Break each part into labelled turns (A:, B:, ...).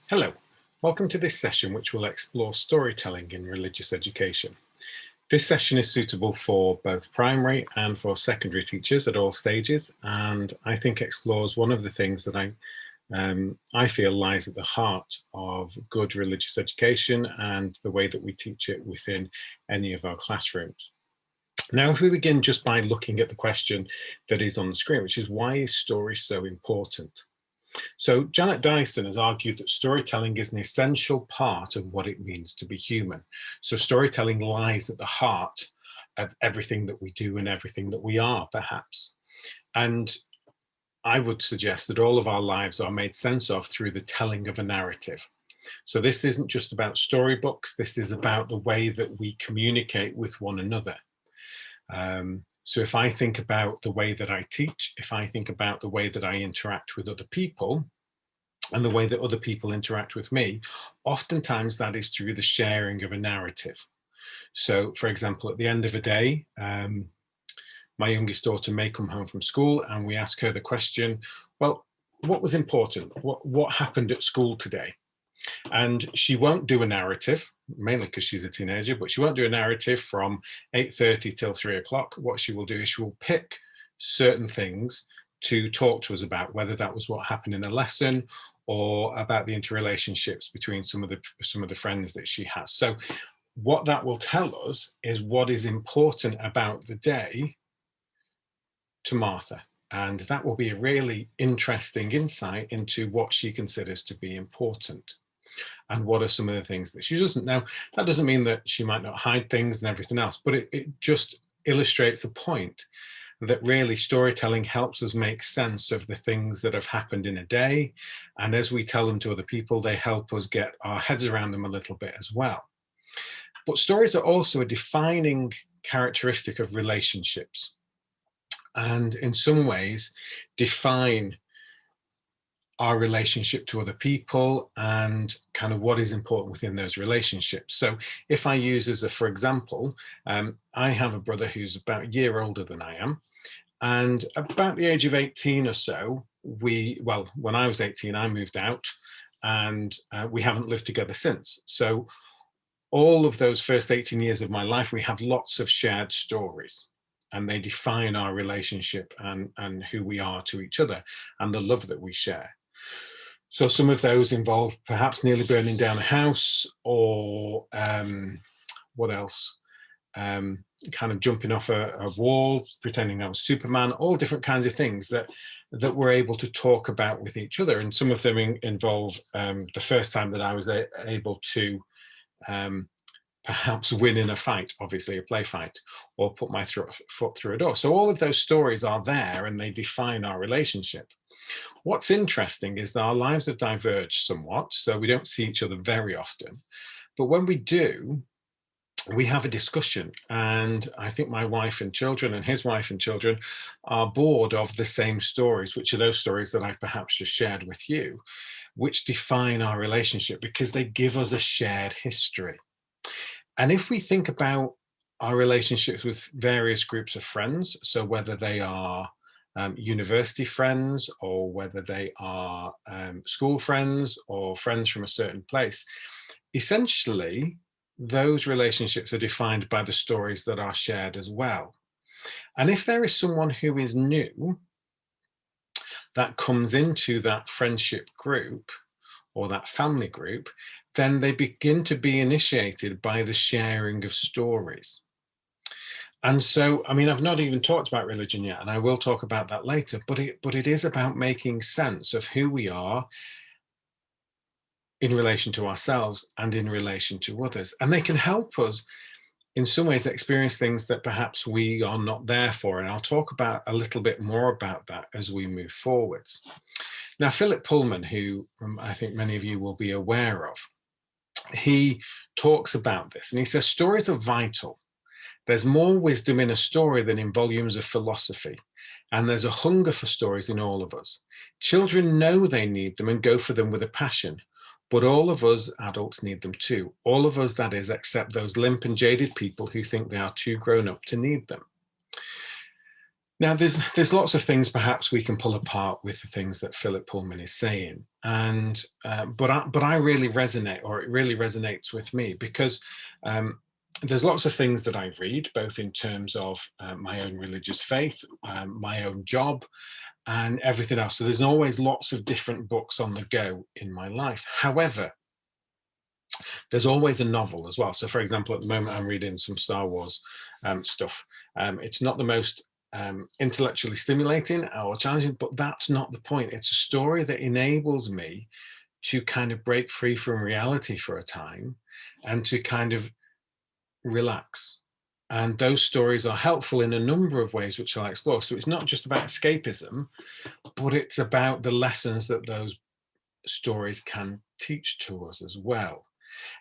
A: Hello, welcome to this session which will explore storytelling in religious education. This session is suitable for both primary and for secondary teachers at all stages, and I think explores one of the things that I feel lies at the heart of good religious education and the way that we teach it within any of our classrooms. Now, if we begin just by looking at the question that is on the screen, which is why is story so important? So Janet Dyson has argued that storytelling is an essential part of what it means to be human. So storytelling lies at the heart of everything that we do and everything that we are, perhaps. And I would suggest that all of our lives are made sense of through the telling of a narrative. So this isn't just about storybooks, this is about the way that we communicate with one another. So if I think about the way that I teach, if I think about the way that I interact with other people, and the way that other people interact with me, oftentimes that is through the sharing of a narrative. So, for example, at the end of a day, my youngest daughter may come home from school and we ask her the question, well, what was important? What happened at school today? And she won't do a narrative, mainly because she's a teenager, but she won't do a narrative from 8:30 till 3 o'clock. What she will do is she will pick certain things to talk to us about, whether that was what happened in a lesson or about the interrelationships between some of the friends that she has. So what that will tell us is what is important about the day to Martha. And that will be a really interesting insight into what she considers to be important and what are some of the things that she doesn't. Now, that doesn't mean that she might not hide things and everything else, but it just illustrates a point that really storytelling helps us make sense of the things that have happened in a day. And as we tell them to other people, they help us get our heads around them a little bit as well. But stories are also a defining characteristic of relationships, and in some ways define our relationship to other people and kind of what is important within those relationships. So if I use as a, for example, I have a brother who's about a year older than I am. And about the age of 18 or so, when I was 18, I moved out and we haven't lived together since. So all of those first 18 years of my life, we have lots of shared stories and they define our relationship and who we are to each other and the love that we share. So some of those involve perhaps nearly burning down a house or what else? Kind of jumping off a wall, pretending I was Superman, all different kinds of things that we're able to talk about with each other. And some of them involve the first time that I was able to perhaps win in a fight, obviously a play fight, or put my foot through a door. So all of those stories are there and they define our relationship. What's interesting is that our lives have diverged somewhat, so we don't see each other very often. But when we do, we have a discussion, and I think my wife and children and his wife and children are bored of the same stories, which are those stories that I've perhaps just shared with you, which define our relationship because they give us a shared history. And if we think about our relationships with various groups of friends, so whether they are university friends or whether they are school friends or friends from a certain place, essentially, those relationships are defined by the stories that are shared as well. And if there is someone who is new that comes into that friendship group or that family group, then they begin to be initiated by the sharing of stories. And so, I mean, I've not even talked about religion yet, and I will talk about that later, but it is about making sense of who we are in relation to ourselves and in relation to others. And they can help us in some ways experience things that perhaps we are not there for. And I'll talk about a little bit more about that as we move forwards. Now, Philip Pullman, who I think many of you will be aware of, he talks about this and he says stories are vital. There's more wisdom in a story than in volumes of philosophy. And there's a hunger for stories in all of us. Children know they need them and go for them with a passion. But all of us adults need them too. All of us, that is, except those limp and jaded people who think they are too grown up to need them. Now, there's lots of things perhaps we can pull apart with the things that Philip Pullman is saying, and but I really resonate, or it really resonates with me because um, there's lots of things that I read, both in terms of my own religious faith, my own job, and everything else. So there's always lots of different books on the go in my life. However, there's always a novel as well. So, for example, at the moment, I'm reading some Star Wars stuff. It's not the most intellectually stimulating or challenging, but that's not the point. It's a story that enables me to kind of break free from reality for a time and to kind of relax. And those stories are helpful in a number of ways, which I'll explore. So it's not just about escapism, but it's about the lessons that those stories can teach to us as well.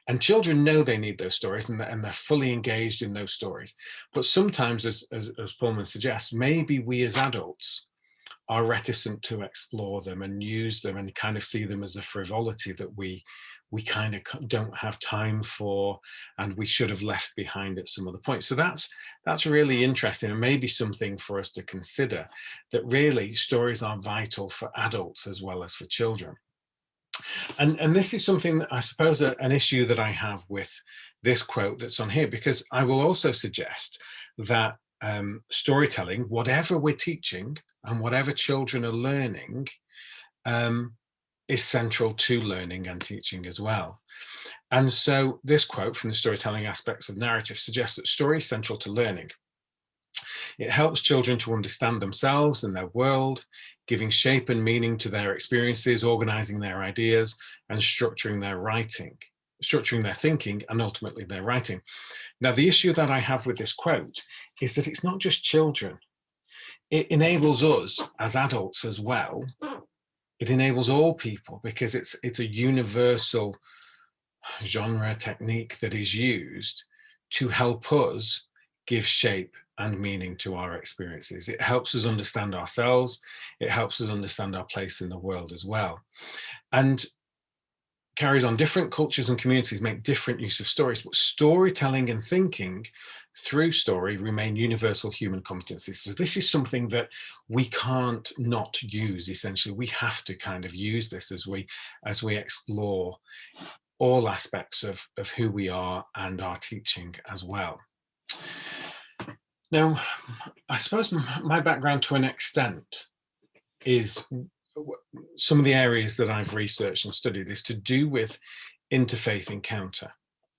A: And children know they need those stories, and they're fully engaged in those stories. But sometimes, as Pullman suggests, maybe we as adults are reticent to explore them and use them and kind of see them as a frivolity that we kind of don't have time for, and we should have left behind at some other point. So that's really interesting, and maybe something for us to consider, that really stories are vital for adults as well as for children. And this is something that I suppose an issue that I have with this quote that's on here, because I will also suggest that storytelling, whatever we're teaching and whatever children are learning, um, is central to learning and teaching as well. And so this quote from the storytelling aspects of narrative suggests that story is central to learning. It helps children to understand themselves and their world, giving shape and meaning to their experiences, organizing their ideas, and structuring their thinking, and ultimately their writing. Now, the issue that I have with this quote is that it's not just children. It enables us as adults as well. It enables all people, because it's a universal genre technique that is used to help us give shape and meaning to our experiences. It helps us understand ourselves. It helps us understand our place in the world as well. And carries on, different cultures and communities make different use of stories, but storytelling and thinking through story remain universal human competencies. So this is something that we can't not use. Essentially, we have to kind of use this as we explore all aspects of who we are and our teaching as well. Now, I suppose my background to an extent is some of the areas that I've researched and studied is to do with interfaith encounter.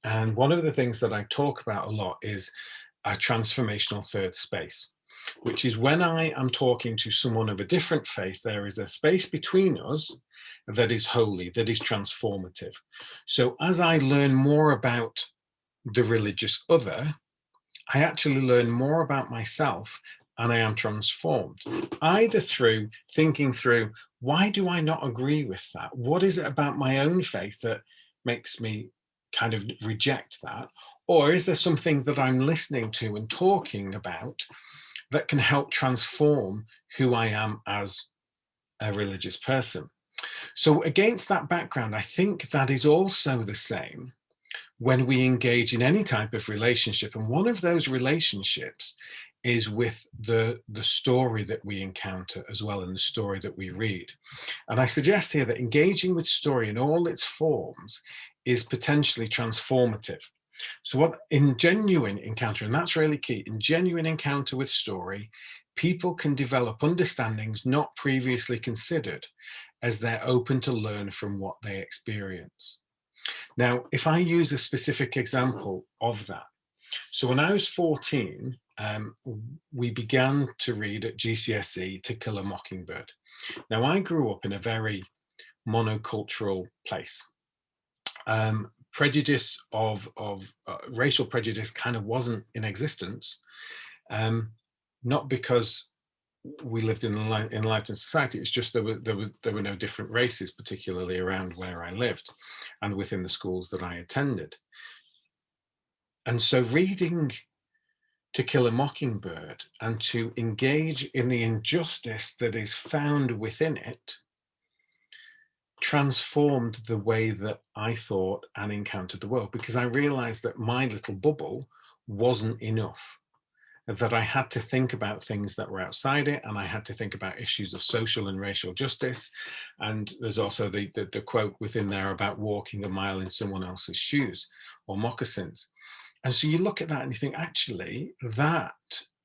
A: And one of the things that I talk about a lot is a transformational third space, which is when I am talking to someone of a different faith, there is a space between us that is holy, that is transformative. So as I learn more about the religious other, I actually learn more about myself, and I am transformed, either through thinking through, why do I not agree with that? What is it about my own faith that makes me kind of reject that? Or is there something that I'm listening to and talking about that can help transform who I am as a religious person? So, against that background, I think that is also the same when we engage in any type of relationship. And one of those relationships is with the story that we encounter as well, and the story that we read. And I suggest here that engaging with story in all its forms is potentially transformative. So what in genuine encounter, and that's really key, in genuine encounter with story, people can develop understandings not previously considered, as they're open to learn from what they experience. Now, if I use a specific example of that, so when I was 14, we began to read at GCSE To Kill a Mockingbird. Now, I grew up in a very monocultural place. Prejudice of racial prejudice kind of wasn't in existence, not because we lived in enlightened society. It's just there were no different races, particularly around where I lived and within the schools that I attended. And so reading To Kill a Mockingbird and to engage in the injustice that is found within it transformed the way that I thought and encountered the world, because I realized that my little bubble wasn't enough. that I had to think about things that were outside it, and I had to think about issues of social and racial justice. And there's also the quote within there about walking a mile in someone else's shoes or moccasins. And so you look at that and you think, actually, that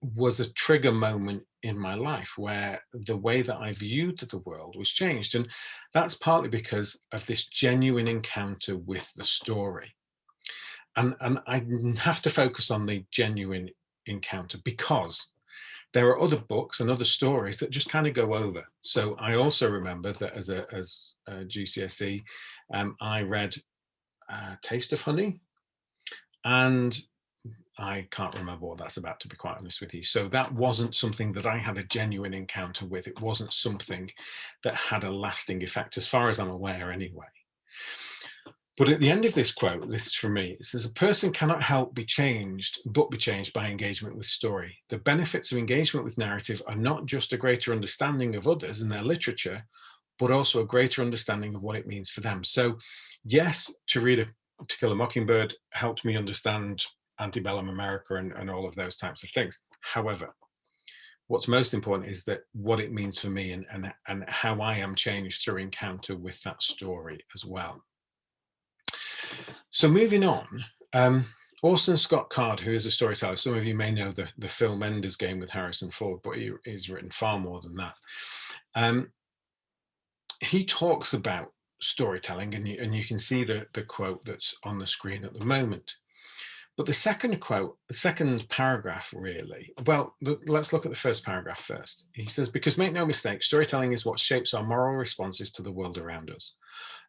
A: was a trigger moment in my life where the way that I viewed the world was changed. And that's partly because of this genuine encounter with the story. And I have to focus on the genuine encounter because there are other books and other stories that just kind of go over. So I also remember that as a GCSE, I read Taste of Honey, and I can't remember what that's about, to be quite honest with you. So that wasn't something that I had a genuine encounter with. It wasn't something that had a lasting effect, as far as I'm aware anyway. But at the end of this quote, this is from me, it says, a person cannot help be changed, but be changed by engagement with story. The benefits of engagement with narrative are not just a greater understanding of others and their literature, but also a greater understanding of what it means for them. So yes, To Kill a Mockingbird helped me understand antebellum America and all of those types of things. However, what's most important is that what it means for me and how I am changed through encounter with that story as well. So moving on, Orson Scott Card, who is a storyteller, some of you may know the film Ender's Game with Harrison Ford, but he's written far more than that. He talks about storytelling, and you can see the quote that's on the screen at the moment. But the second quote, the second paragraph, really, well, let's look at the first paragraph first. He says, because make no mistake, storytelling is what shapes our moral responses to the world around us.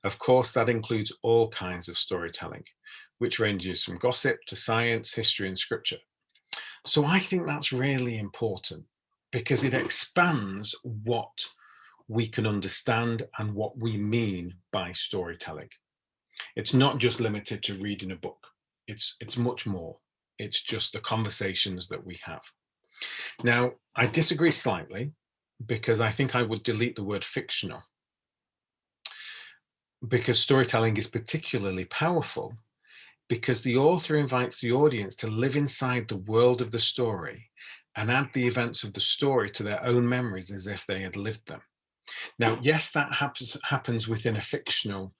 A: Of course, that includes all kinds of storytelling, which ranges from gossip to science, history, and scripture. So I think that's really important because it expands what we can understand and what we mean by storytelling. It's not just limited to reading a book. It's much more. It's just the conversations that we have. Now, I disagree slightly because I think I would delete the word fictional, because storytelling is particularly powerful because the author invites the audience to live inside the world of the story and add the events of the story to their own memories as if they had lived them. Now, yes, that happens within a fictional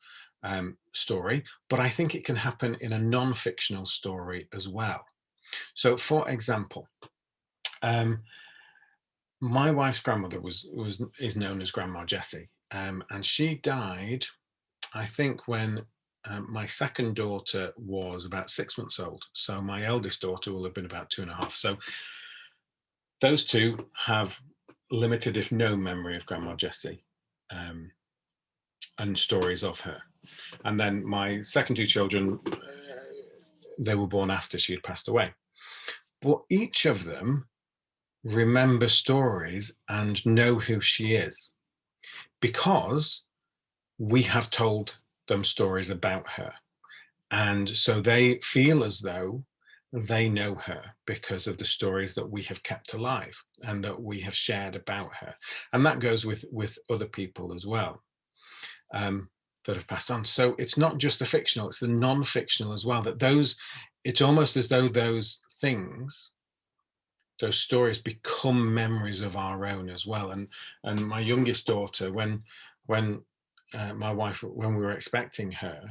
A: story, but I think it can happen in a non-fictional story as well. So, for example, my wife's grandmother is known as Grandma Jessie, and she died, I think, when my second daughter was about 6 months old. So my eldest daughter will have been about 2.5. So those two have limited, if no, memory of Grandma Jessie and stories of her. And then my second two children, they were born after she had passed away. But each of them remember stories and know who she is because we have told them stories about her. And so they feel as though they know her because of the stories that we have kept alive and that we have shared about her. And that goes with other people as well that have passed on. So it's not just the fictional, it's the non-fictional as well, that it's almost as though those things, those stories become memories of our own as well. And my youngest daughter, when my wife, when we were expecting her,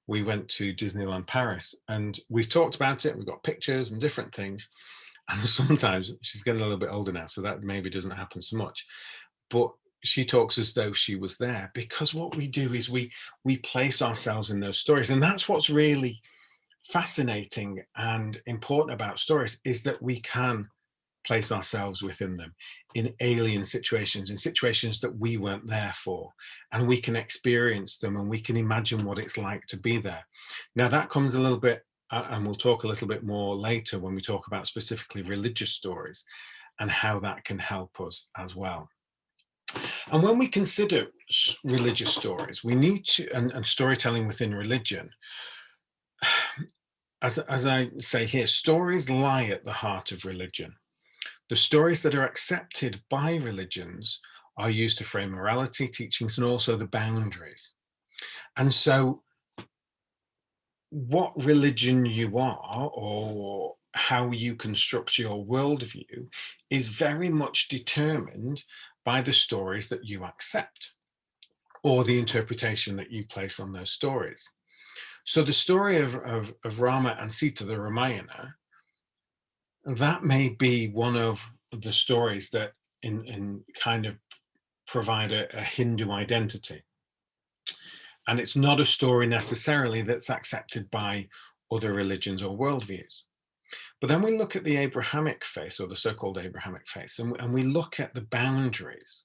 A: we went to Disneyland Paris, and we've talked about it. We've got pictures and different things. And sometimes she's getting a little bit older now, so that maybe doesn't happen so much. But she talks as though she was there, because what we do is we place ourselves in those stories. And that's what's really fascinating and important about stories, is that we can place ourselves within them in alien situations, in situations that we weren't there for, and we can experience them and we can imagine what it's like to be there. Now that comes a little bit, and we'll talk a little bit more later when we talk about specifically religious stories and how that can help us as well. And when we consider religious stories, we need to, and storytelling within religion, as I say here, stories lie at the heart of religion. The stories that are accepted by religions are used to frame morality, teachings, and also the boundaries. And so what religion you are, or how you construct your worldview is very much determined by the stories that you accept or the interpretation that you place on those stories. So the story of Rama and Sita, the Ramayana, that may be one of the stories that in kind of provide a Hindu identity. And it's not a story necessarily that's accepted by other religions or worldviews. But then we look at the Abrahamic faith, or the so-called Abrahamic faith, and we look at the boundaries.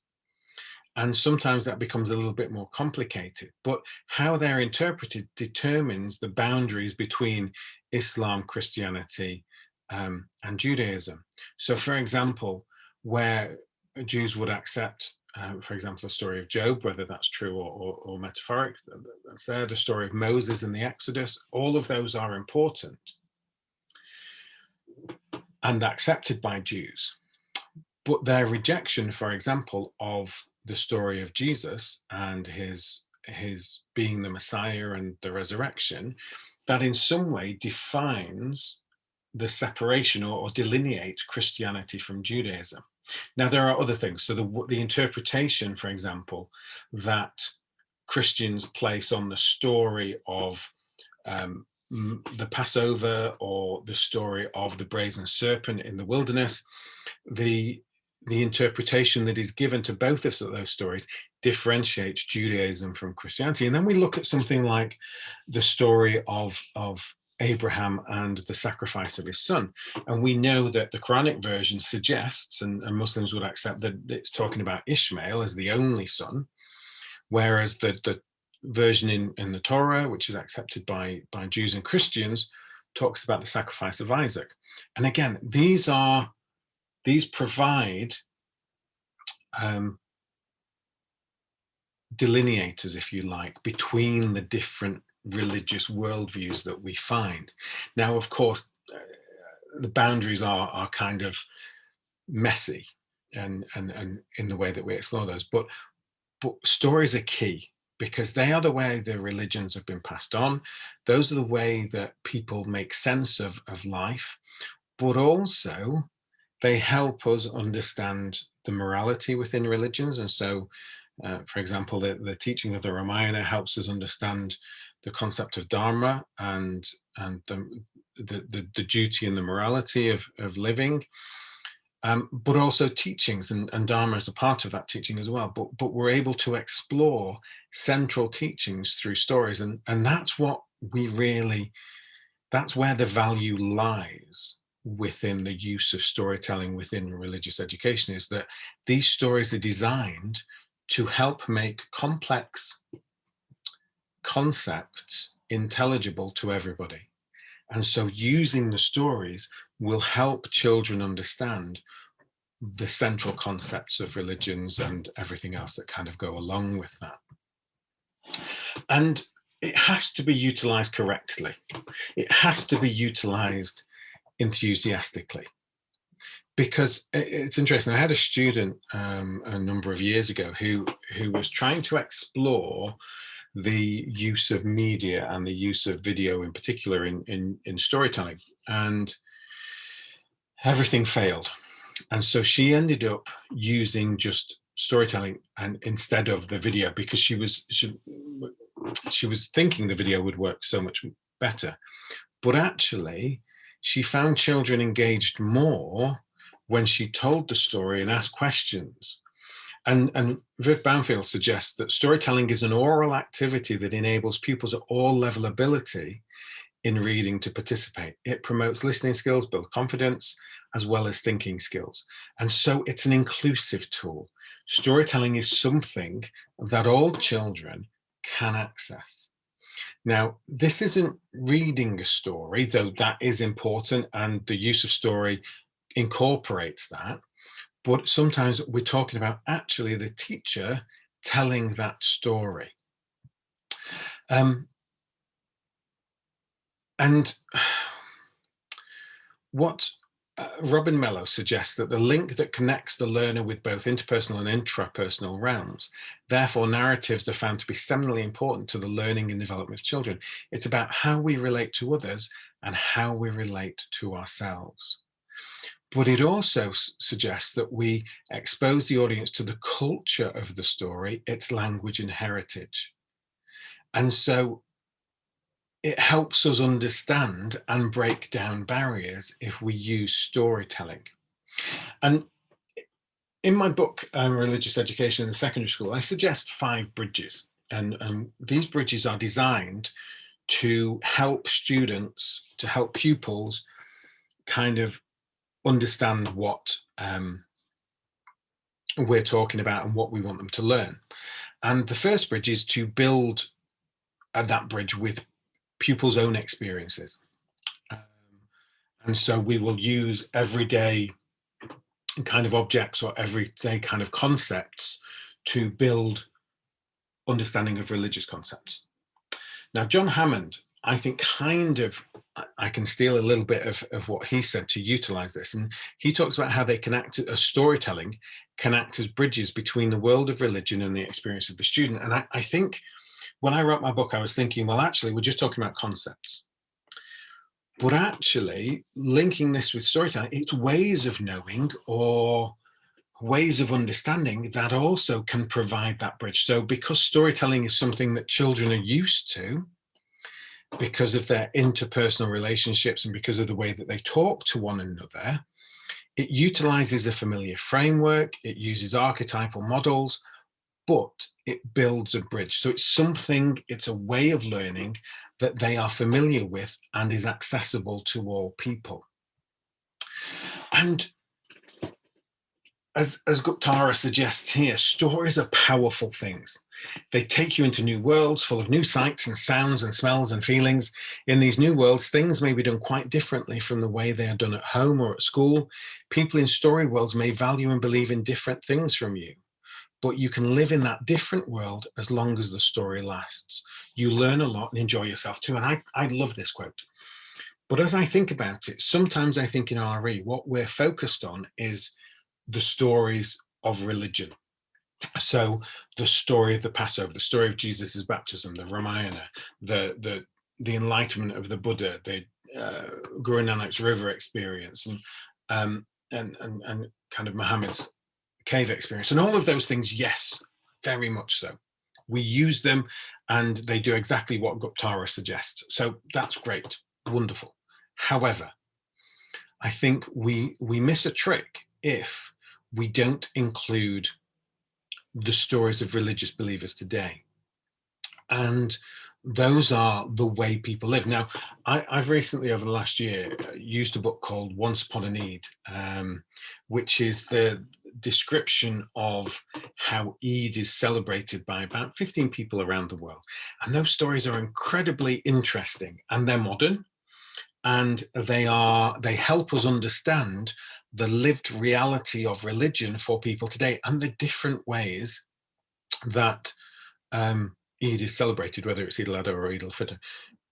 A: And sometimes that becomes a little bit more complicated, but how they're interpreted determines the boundaries between Islam, Christianity, and Judaism. So, for example, where Jews would accept, for example, the story of Job, whether that's true or metaphoric, that's there, the story of Moses and the Exodus, all of those are important and accepted by Jews. But their rejection, for example, of the story of Jesus and his being the Messiah and the resurrection, that in some way defines the separation or delineates Christianity from Judaism. Now, there are other things. So the interpretation, for example, that Christians place on the story of the Passover or the story of the brazen serpent in the wilderness, the interpretation that is given to both of those stories differentiates Judaism from Christianity. And then we look at something like the story of Abraham and the sacrifice of his son. And we know that the Quranic version suggests, and Muslims would accept, that it's talking about Ishmael as the only son, whereas the version in the Torah, which is accepted by Jews and Christians, talks about the sacrifice of Isaac. And again, these provide delineators, if you like, between the different religious worldviews that we find. Now, of course, the boundaries are kind of messy and in the way that we explore those, but stories are key, because they are the way the religions have been passed on. Those are the way that people make sense of life, but also they help us understand the morality within religions. And so, for example, the teaching of the Ramayana helps us understand the concept of dharma and the duty and the morality of living. But also teachings, and dharma is a part of that teaching as well. But we're able to explore central teachings through stories, and that's what that's where the value lies within the use of storytelling within religious education, is that these stories are designed to help make complex concepts intelligible to everybody. And so using the stories will help children understand the central concepts of religions and everything else that kind of go along with that. And it has to be utilized correctly. It has to be utilized enthusiastically. Because it's interesting, I had a student a number of years ago who was trying to explore the use of media and the use of video in particular in storytelling, and everything failed. And so she ended up using just storytelling and instead of the video, because she was thinking the video would work so much better. But actually, she found children engaged more when she told the story and asked questions. And Viv Banfield suggests that storytelling is an oral activity that enables pupils at all level ability in reading to participate. It promotes listening skills, builds confidence, as well as thinking skills. And so it's an inclusive tool. Storytelling is something that all children can access. Now, this isn't reading a story, though that is important, and the use of story incorporates that. But sometimes we're talking about actually the teacher telling that story. And what Robin Mello suggests that the link that connects the learner with both interpersonal and intrapersonal realms, therefore narratives are found to be seminally important to the learning and development of children. It's about how we relate to others and how we relate to ourselves. But it also suggests that we expose the audience to the culture of the story, its language and heritage. And so it helps us understand and break down barriers if we use storytelling. And in my book, Religious Education in the Secondary School, I suggest 5 bridges. And these bridges are designed to help students, to help pupils kind of understand what we're talking about and what we want them to learn. And the first bridge is to build that bridge with pupils' own experiences. And so we will use everyday kind of objects or everyday kind of concepts to build understanding of religious concepts. Now, John Hammond, I think I can steal a little bit of what he said to utilize this. And he talks about how they can act as storytelling, can act as bridges between the world of religion and the experience of the student. And I think when I wrote my book, I was thinking, well, actually, we're just talking about concepts. But actually, linking this with storytelling, it's ways of knowing or ways of understanding that also can provide that bridge. So because storytelling is something that children are used to, because of their interpersonal relationships and because of the way that they talk to one another, it utilizes a familiar framework, it uses archetypal models, but it builds a bridge. So it's a way of learning that they are familiar with and is accessible to all people. And as Guptara suggests here, stories are powerful things. They take you into new worlds full of new sights and sounds and smells and feelings. In these new worlds, things may be done quite differently from the way they are done at home or at school. People in story worlds may value and believe in different things from you, but you can live in that different world as long as the story lasts. You learn a lot and enjoy yourself too. And I love this quote. But as I think about it, sometimes I think in RE, what we're focused on is the stories of religion. So the story of the Passover, the story of Jesus's baptism, the Ramayana, the enlightenment of the Buddha, the Guru Nanak's river experience, and kind of Muhammad's cave experience, and all of those things. Yes, very much so. We use them, and they do exactly what Guptara suggests. So that's great, wonderful. However, I think we miss a trick if we don't include the stories of religious believers today. And those are the way people live. Now, I've recently, over the last year, used a book called Once Upon an Eid, which is the description of how Eid is celebrated by about 15 people around the world. And those stories are incredibly interesting, and they're modern, and they help us understand the lived reality of religion for people today and the different ways that Eid is celebrated, whether it's Eid al-Adha or Eid al-Fitr.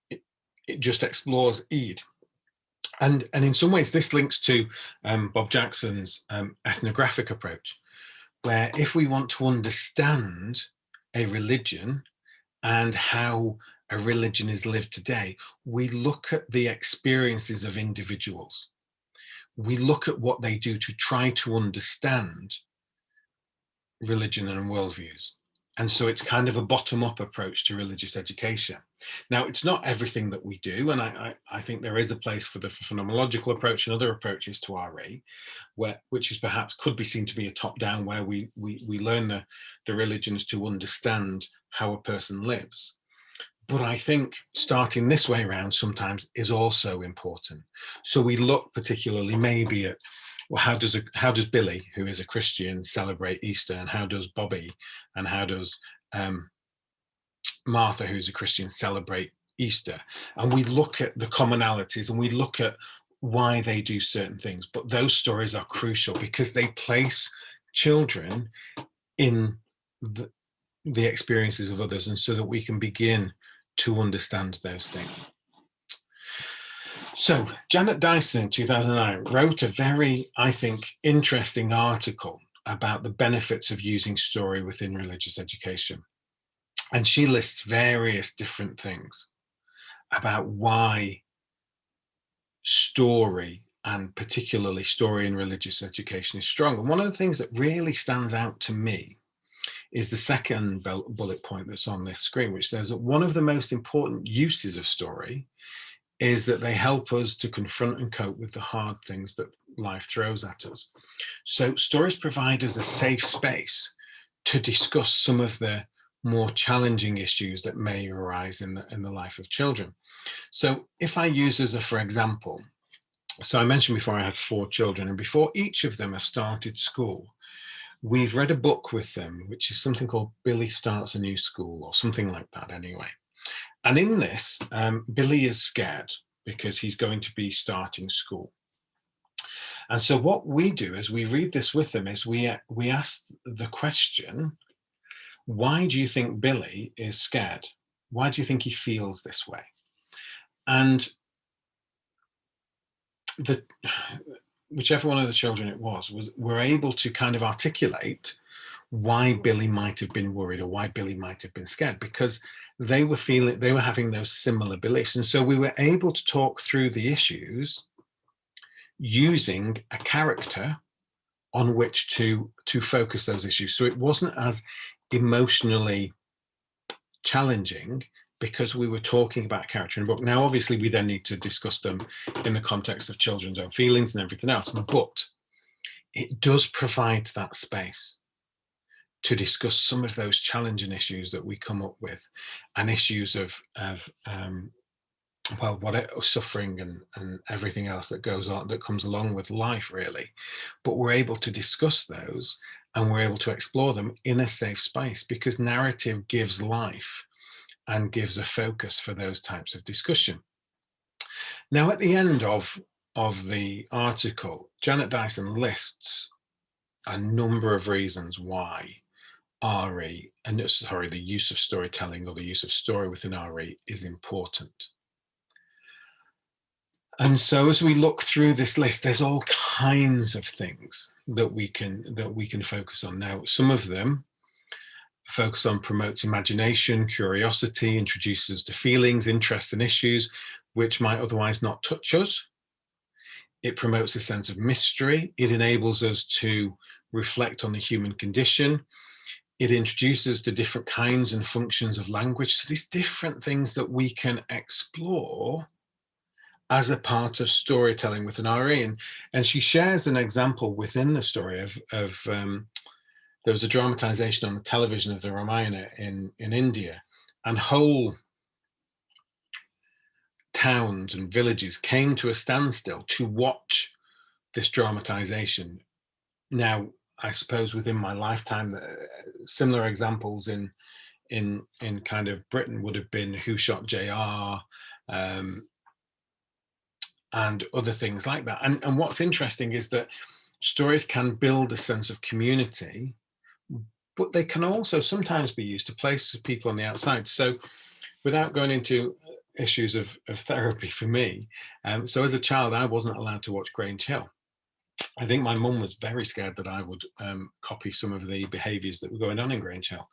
A: It just explores Eid. And in some ways, this links to Bob Jackson's ethnographic approach, where if we want to understand a religion and how a religion is lived today, we look at the experiences of individuals. We look at what they do to try to understand religion and worldviews. And so it's kind of a bottom-up approach to religious education. Now, it's not everything that we do, and I think there is a place for the phenomenological approach and other approaches to RE, which is perhaps could be seen to be a top-down, where we learn the religions to understand how a person lives. But I think starting this way around sometimes is also important. So we look particularly maybe at, well, how does Billy, who is a Christian, celebrate Easter, and how does Bobby and how does Martha, who's a Christian, celebrate Easter? And we look at the commonalities and we look at why they do certain things. But those stories are crucial because they place children in the experiences of others, and so that we can begin to understand those things. So Janet Dyson in 2009 wrote a very, I think, interesting article about the benefits of using story within religious education. And she lists various different things about why story, and particularly story in religious education, is strong. And one of the things that really stands out to me is the second bullet point that's on this screen, which says that one of the most important uses of story is that they help us to confront and cope with the hard things that life throws at us. So stories provide us a safe space to discuss some of the more challenging issues that may arise in the life of children. So if I use as a for example, so I mentioned before I had 4 children, and before each of them have started school, we've read a book with them, which is something called Billy Starts a New School, or something like that anyway. And in this, Billy is scared because he's going to be starting school. And so what we do as we read this with them is we ask the question, why do you think Billy is scared? Why do you think he feels this way? And the whichever one of the children it was were able to kind of articulate why Billy might have been worried or why Billy might have been scared, because they were having those similar beliefs. And so we were able to talk through the issues using a character on which to focus those issues. So it wasn't as emotionally challenging because we were talking about character in the book. Now, obviously, we then need to discuss them in the context of children's own feelings and everything else, but it does provide that space to discuss some of those challenging issues that we come up with, and issues of well, what suffering and everything else that goes on, that comes along with life, really. But we're able to discuss those, and we're able to explore them in a safe space, because narrative gives life and gives a focus for those types of discussion. Now, at the end of the article, Janet Dyson lists a number of reasons why RE, and sorry, the use of storytelling or the use of story within RE is important. And so as we look through this list, there's all kinds of things that we can focus on. Now, some of them focus on promotes imagination, curiosity, introduces us to feelings, interests, and issues which might otherwise not touch us. It promotes a sense of mystery. It enables us to reflect on the human condition. It introduces to different kinds and functions of language. So these different things that we can explore as a part of storytelling with an RE. And she shares an example within the story of there was a dramatization on the television of the Ramayana in India, and whole towns and villages came to a standstill to watch this dramatization. Now, I suppose within my lifetime, similar examples in kind of Britain would have been Who Shot JR, and other things like that. And what's interesting is that stories can build a sense of community, but they can also sometimes be used to place people on the outside. So without going into issues of therapy for me, so as a child, I wasn't allowed to watch Grange Hill. I think my mum was very scared that I would copy some of the behaviours that were going on in Grange Hill.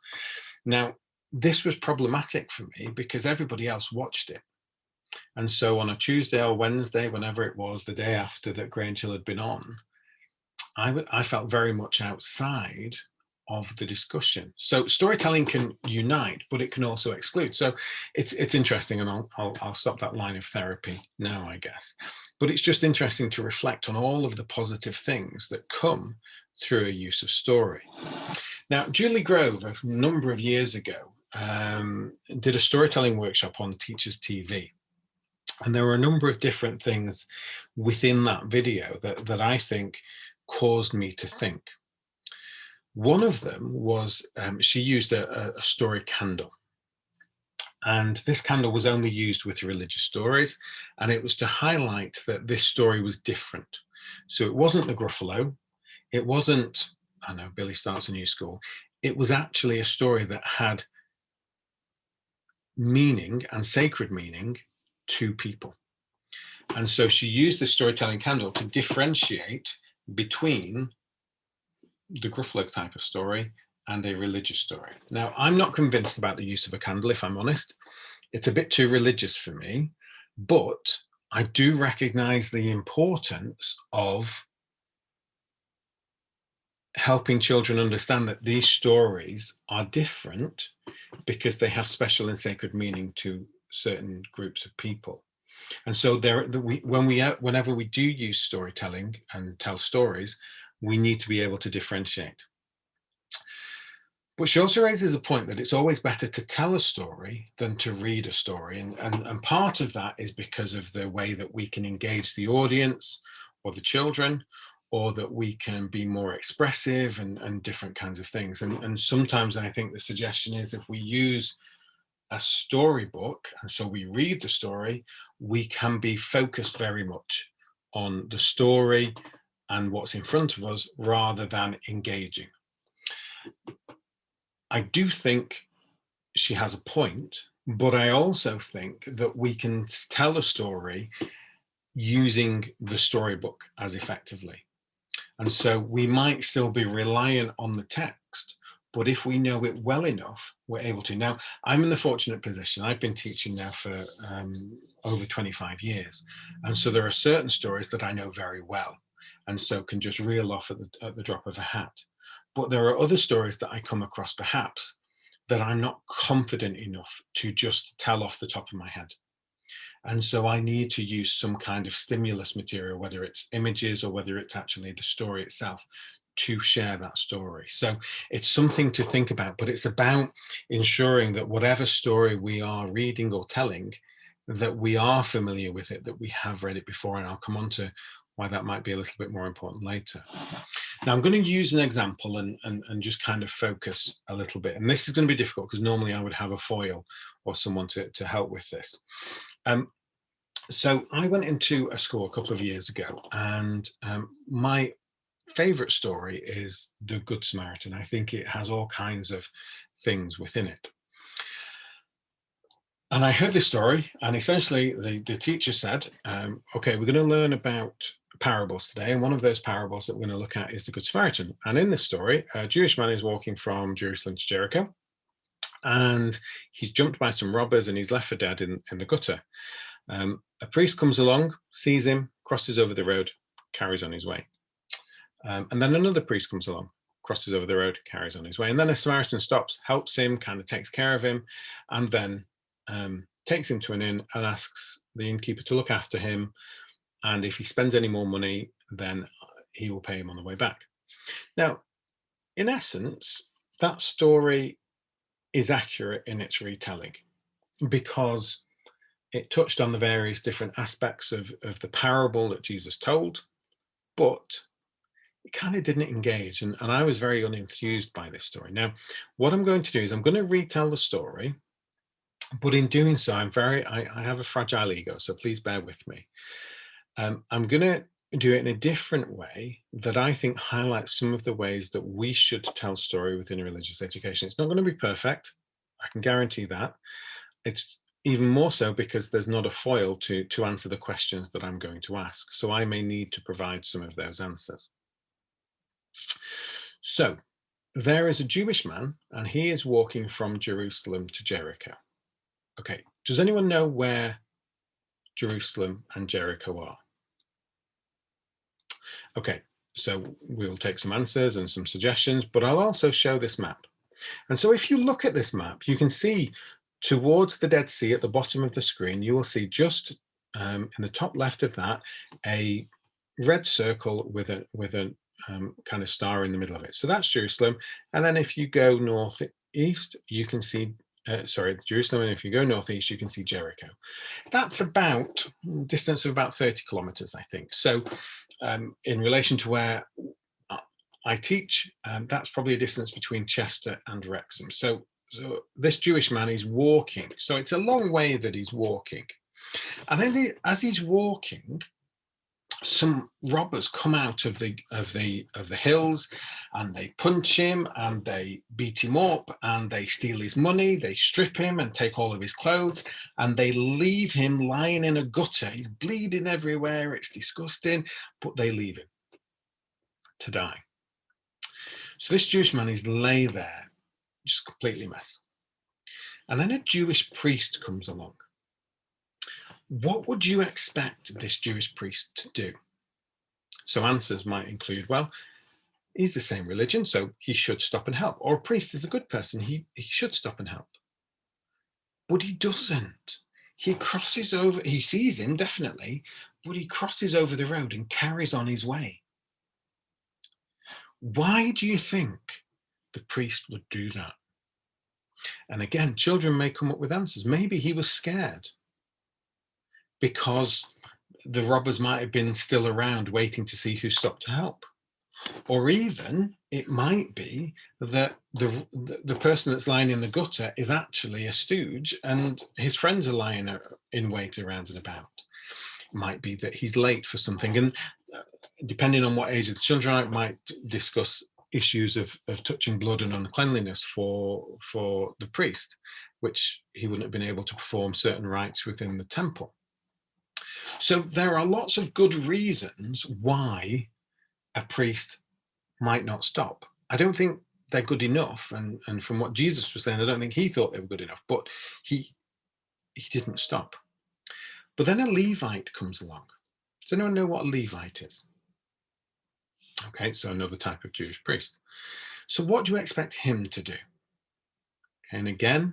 A: Now, this was problematic for me because everybody else watched it. And so on a Tuesday or Wednesday, whenever it was, the day after that Grange Hill had been on, I felt very much outside of the discussion. So storytelling can unite, but it can also exclude. So it's interesting, and I'll stop that line of therapy now, I guess. But it's just interesting to reflect on all of the positive things that come through a use of story. Now, Julie Grove, a number of years ago, did a storytelling workshop on Teachers TV. And there were a number of different things within that video that I think caused me to think. One of them was she used a story candle. And this candle was only used with religious stories. And it was to highlight that this story was different. So it wasn't the Gruffalo. It wasn't, I know, Billy Starts a New School. It was actually a story that had meaning and sacred meaning to people. And so she used the storytelling candle to differentiate between the Gruffalo type of story and a religious story. Now, I'm not convinced about the use of a candle, if I'm honest. It's a bit too religious for me, but I do recognize the importance of helping children understand that these stories are different because they have special and sacred meaning to certain groups of people. And so whenever we do use storytelling and tell stories, we need to be able to differentiate. But she also raises a point that it's always better to tell a story than to read a story. And part of that is because of the way that we can engage the audience or the children, or that we can be more expressive and different kinds of things. And sometimes I think the suggestion is if we use a storybook, and so we read the story, we can be focused very much on the story and what's in front of us rather than engaging. I do think she has a point, but I also think that we can tell a story using the storybook as effectively. And so we might still be reliant on the text, but if we know it well enough, we're able to. Now, I'm in the fortunate position, I've been teaching now for over 25 years. And so there are certain stories that I know very well, and so can just reel off at the drop of a hat. But there are other stories that I come across perhaps that I'm not confident enough to just tell off the top of my head. And so I need to use some kind of stimulus material, whether it's images or whether it's actually the story itself, to share that story. So it's something to think about, but it's about ensuring that whatever story we are reading or telling, that we are familiar with it, that we have read it before. And I'll come on to why that might be a little bit more important later. Now, I'm going to use an example and just kind of focus a little bit. And this is going to be difficult because normally I would have a foil or someone to help with this. So I went into a school a couple of years ago, and my favorite story is The Good Samaritan. I think it has all kinds of things within it. And I heard this story, and essentially the teacher said, okay, we're going to learn about parables today. And one of those parables that we're going to look at is the Good Samaritan. And in this story, a Jewish man is walking from Jerusalem to Jericho, and he's jumped by some robbers and he's left for dead in the gutter. A priest comes along, sees him, crosses over the road, carries on his way. And then another priest comes along, crosses over the road, carries on his way. And then a Samaritan stops, helps him, kind of takes care of him, and then takes him to an inn and asks the innkeeper to look after him. And if he spends any more money, then he will pay him on the way back. Now, in essence, that story is accurate in its retelling because it touched on the various different aspects of the parable that Jesus told, but it kind of didn't engage. And I was very unenthused by this story. Now, what I'm going to do is I'm going to retell the story, but in doing so, I have a fragile ego, so please bear with me. I'm going to do it in a different way that I think highlights some of the ways that we should tell story within religious education. It's not going to be perfect. I can guarantee that. It's even more so because there's not a foil to answer the questions that I'm going to ask. So I may need to provide some of those answers. So there is a Jewish man, and he is walking from Jerusalem to Jericho. Okay, does anyone know where Jerusalem and Jericho are? Okay, so we will take some answers and some suggestions, but I'll also show this map. And so if you look at this map, you can see towards the Dead Sea at the bottom of the screen, you will see just in the top left of that, a red circle with a kind of star in the middle of it. So that's Jerusalem. And then if you go northeast, you can see, Jerusalem. And if you go northeast, you can see Jericho. That's about a distance of about 30 kilometers, I think. So in relation to where I teach, that's probably a distance between Chester and Wrexham. So this Jewish man is walking. So it's a long way that he's walking. And as he's walking, some robbers come out of the hills, and they punch him and they beat him up and they steal his money, they strip him and take all of his clothes, and they leave him lying in a gutter. He's bleeding everywhere, it's disgusting, but they leave him to die. So this Jewish man is lay there, just completely mess. And then a Jewish priest comes along. What would you expect this Jewish priest to do? So answers might include, well, he's the same religion, so he should stop and help. Or a priest is a good person, he should stop and help. But he doesn't. He crosses over, he sees him definitely, but he crosses over the road and carries on his way. Why do you think the priest would do that? And again, children may come up with answers. Maybe he was scared because the robbers might have been still around waiting to see who stopped to help. Or even it might be that the person that's lying in the gutter is actually a stooge and his friends are lying in wait around and about. It might be that he's late for something. And depending on what age of the children, I might discuss issues of touching blood and uncleanliness for the priest, which he wouldn't have been able to perform certain rites within the temple. So there are lots of good reasons why a priest might not stop. I don't think they're good enough, and from what Jesus was saying, I don't think he thought they were good enough, but he didn't stop. But then a Levite comes along. Does anyone know what a Levite is? Okay, so another type of Jewish priest. So what do you expect him to do? Okay, and again,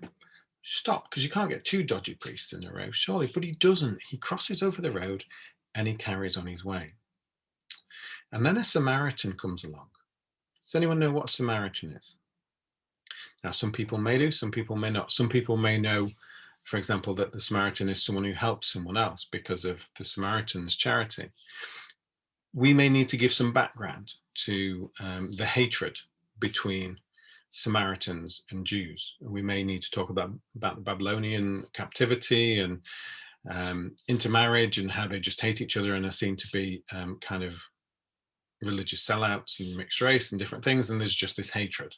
A: stop, because you can't get two dodgy priests in a row, surely, but he doesn't. He crosses over the road and he carries on his way. And then a Samaritan comes along. Does anyone know what a Samaritan is? Now, some people may do, some people may not. Some people may know, for example, that the Samaritan is someone who helps someone else because of the Samaritan's charity. We may need to give some background to the hatred between Samaritans and Jews. We may need to talk about the Babylonian captivity and intermarriage and how they just hate each other and are seen to be kind of religious sellouts and mixed race and different things. And there's just this hatred.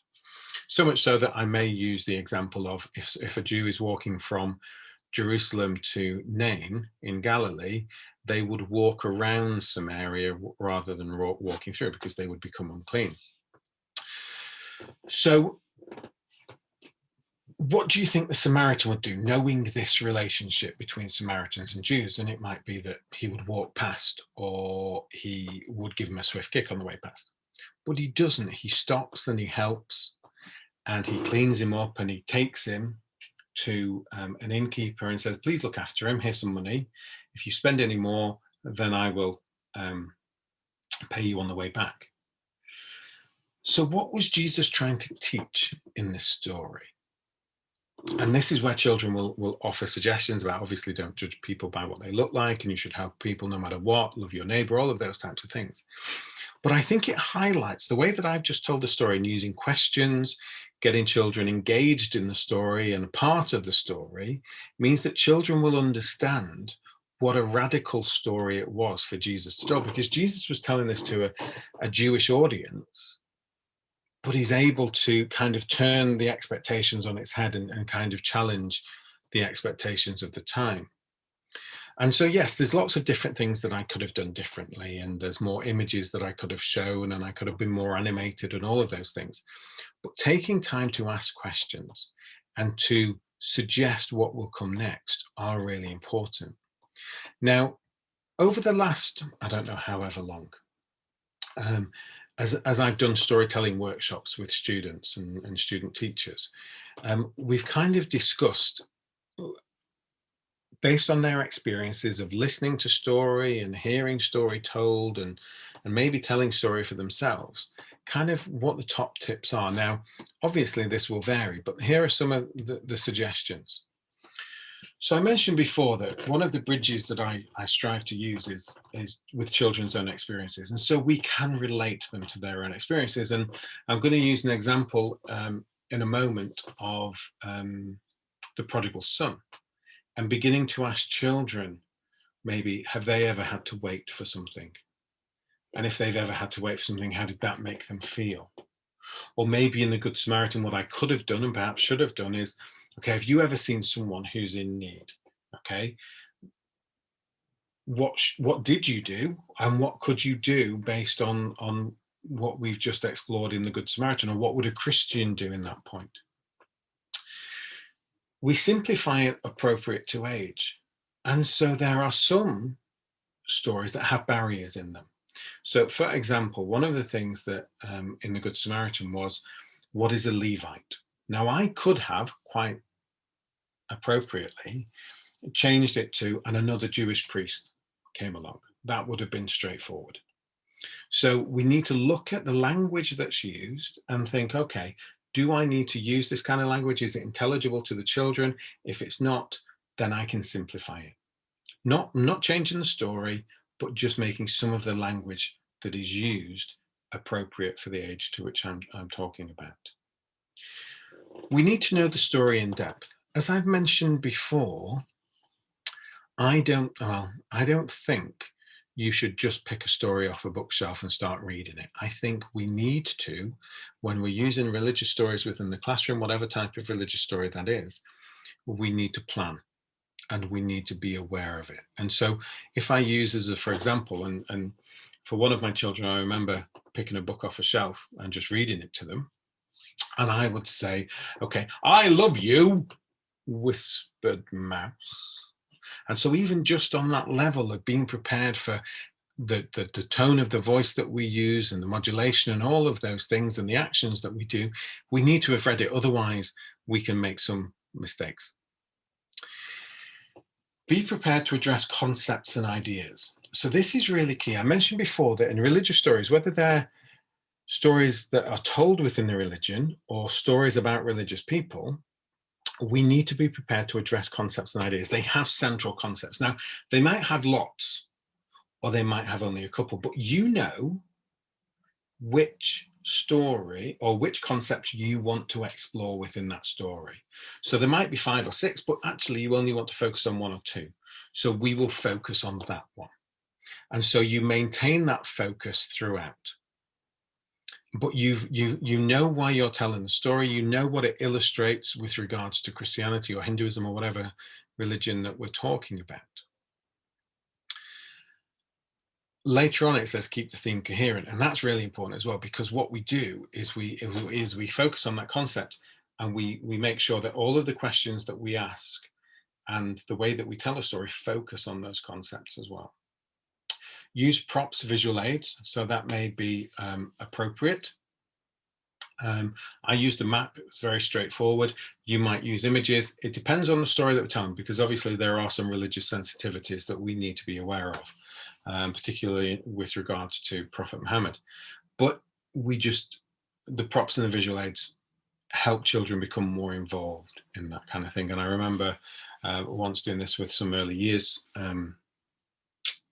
A: So much so that I may use the example of if a Jew is walking from Jerusalem to Nain in Galilee, they would walk around Samaria rather than walking through, because they would become unclean. So what do you think the Samaritan would do, knowing this relationship between Samaritans and Jews? And it might be that he would walk past, or he would give him a swift kick on the way past. But he doesn't. He stops and he helps, and he cleans him up, and he takes him to an innkeeper and says, please look after him, here's some money. If you spend any more, then I will pay you on the way back. So what was Jesus trying to teach in this story? And this is where children will offer suggestions about, obviously, don't judge people by what they look like, and you should help people no matter what, love your neighbor, all of those types of things. But I think it highlights the way that I've just told the story, and using questions, getting children engaged in the story and a part of the story, means that children will understand what a radical story it was for Jesus to tell, because Jesus was telling this to a Jewish audience, but he's able to kind of turn the expectations on its head and kind of challenge the expectations of the time. And so, yes, there's lots of different things that I could have done differently, and there's more images that I could have shown, and I could have been more animated and all of those things. But taking time to ask questions and to suggest what will come next are really important. Now, over the last, I don't know, however long, as I've done storytelling workshops with students and student teachers, we've kind of discussed, based on their experiences of listening to story and hearing story told and maybe telling story for themselves, kind of what the top tips are. Now, obviously this will vary, but here are some of the suggestions. So I mentioned before that one of the bridges that I strive to use is with children's own experiences. And so we can relate them to their own experiences. And I'm going to use an example in a moment of the prodigal son, and beginning to ask children, maybe, have they ever had to wait for something? And if they've ever had to wait for something, how did that make them feel? Or maybe in the Good Samaritan, what I could have done and perhaps should have done is, okay, have you ever seen someone who's in need? Okay, what did you do, and what could you do based on what we've just explored in the Good Samaritan, or what would a Christian do in that point? We simplify it appropriate to age, and so there are some stories that have barriers in them. So, for example, one of the things that in the Good Samaritan was, what is a Levite? Now, I could have quite appropriately changed it to, and another Jewish priest came along. That would have been straightforward. So we need to look at the language that's used and think, okay, do I need to use this kind of language? Is it intelligible to the children? If it's not, then I can simplify it. Not changing the story, but just making some of the language that is used appropriate for the age to which I'm talking about. We need to know the story in depth. As I've mentioned before, I don't think you should just pick a story off a bookshelf and start reading it. I think we need to, when we're using religious stories within the classroom, whatever type of religious story that is, we need to plan and we need to be aware of it. And so if I use as a, for example, and for one of my children, I remember picking a book off a shelf and just reading it to them. And I would say, okay, I love you, whispered Mouse. And so even just on that level of being prepared for the tone of the voice that we use and the modulation and all of those things and the actions that we do, we need to have read it. Otherwise, we can make some mistakes. Be prepared to address concepts and ideas. So this is really key. I mentioned before that in religious stories, whether they're stories that are told within the religion or stories about religious people, we need to be prepared to address concepts and ideas. They have central concepts. Now, they might have lots, or they might have only a couple, but you know which story or which concept you want to explore within that story. So there might be 5 or 6, but actually you only want to focus on 1 or 2. So we will focus on that one. And so you maintain that focus throughout. But you know why you're telling the story, you know what it illustrates with regards to Christianity or Hinduism or whatever religion that we're talking about. Later on it says keep the theme coherent, and that's really important as well, because what we do is we focus on that concept, and we make sure that all of the questions that we ask and the way that we tell a story focus on those concepts as well. Use props, visual aids, so that may be appropriate. I used a map. It's very straightforward. You might use images. It depends on the story that we're telling, because obviously there are some religious sensitivities that we need to be aware of, particularly with regards to Prophet Muhammad. But the props and the visual aids help children become more involved in that kind of thing. And I remember once doing this with some early years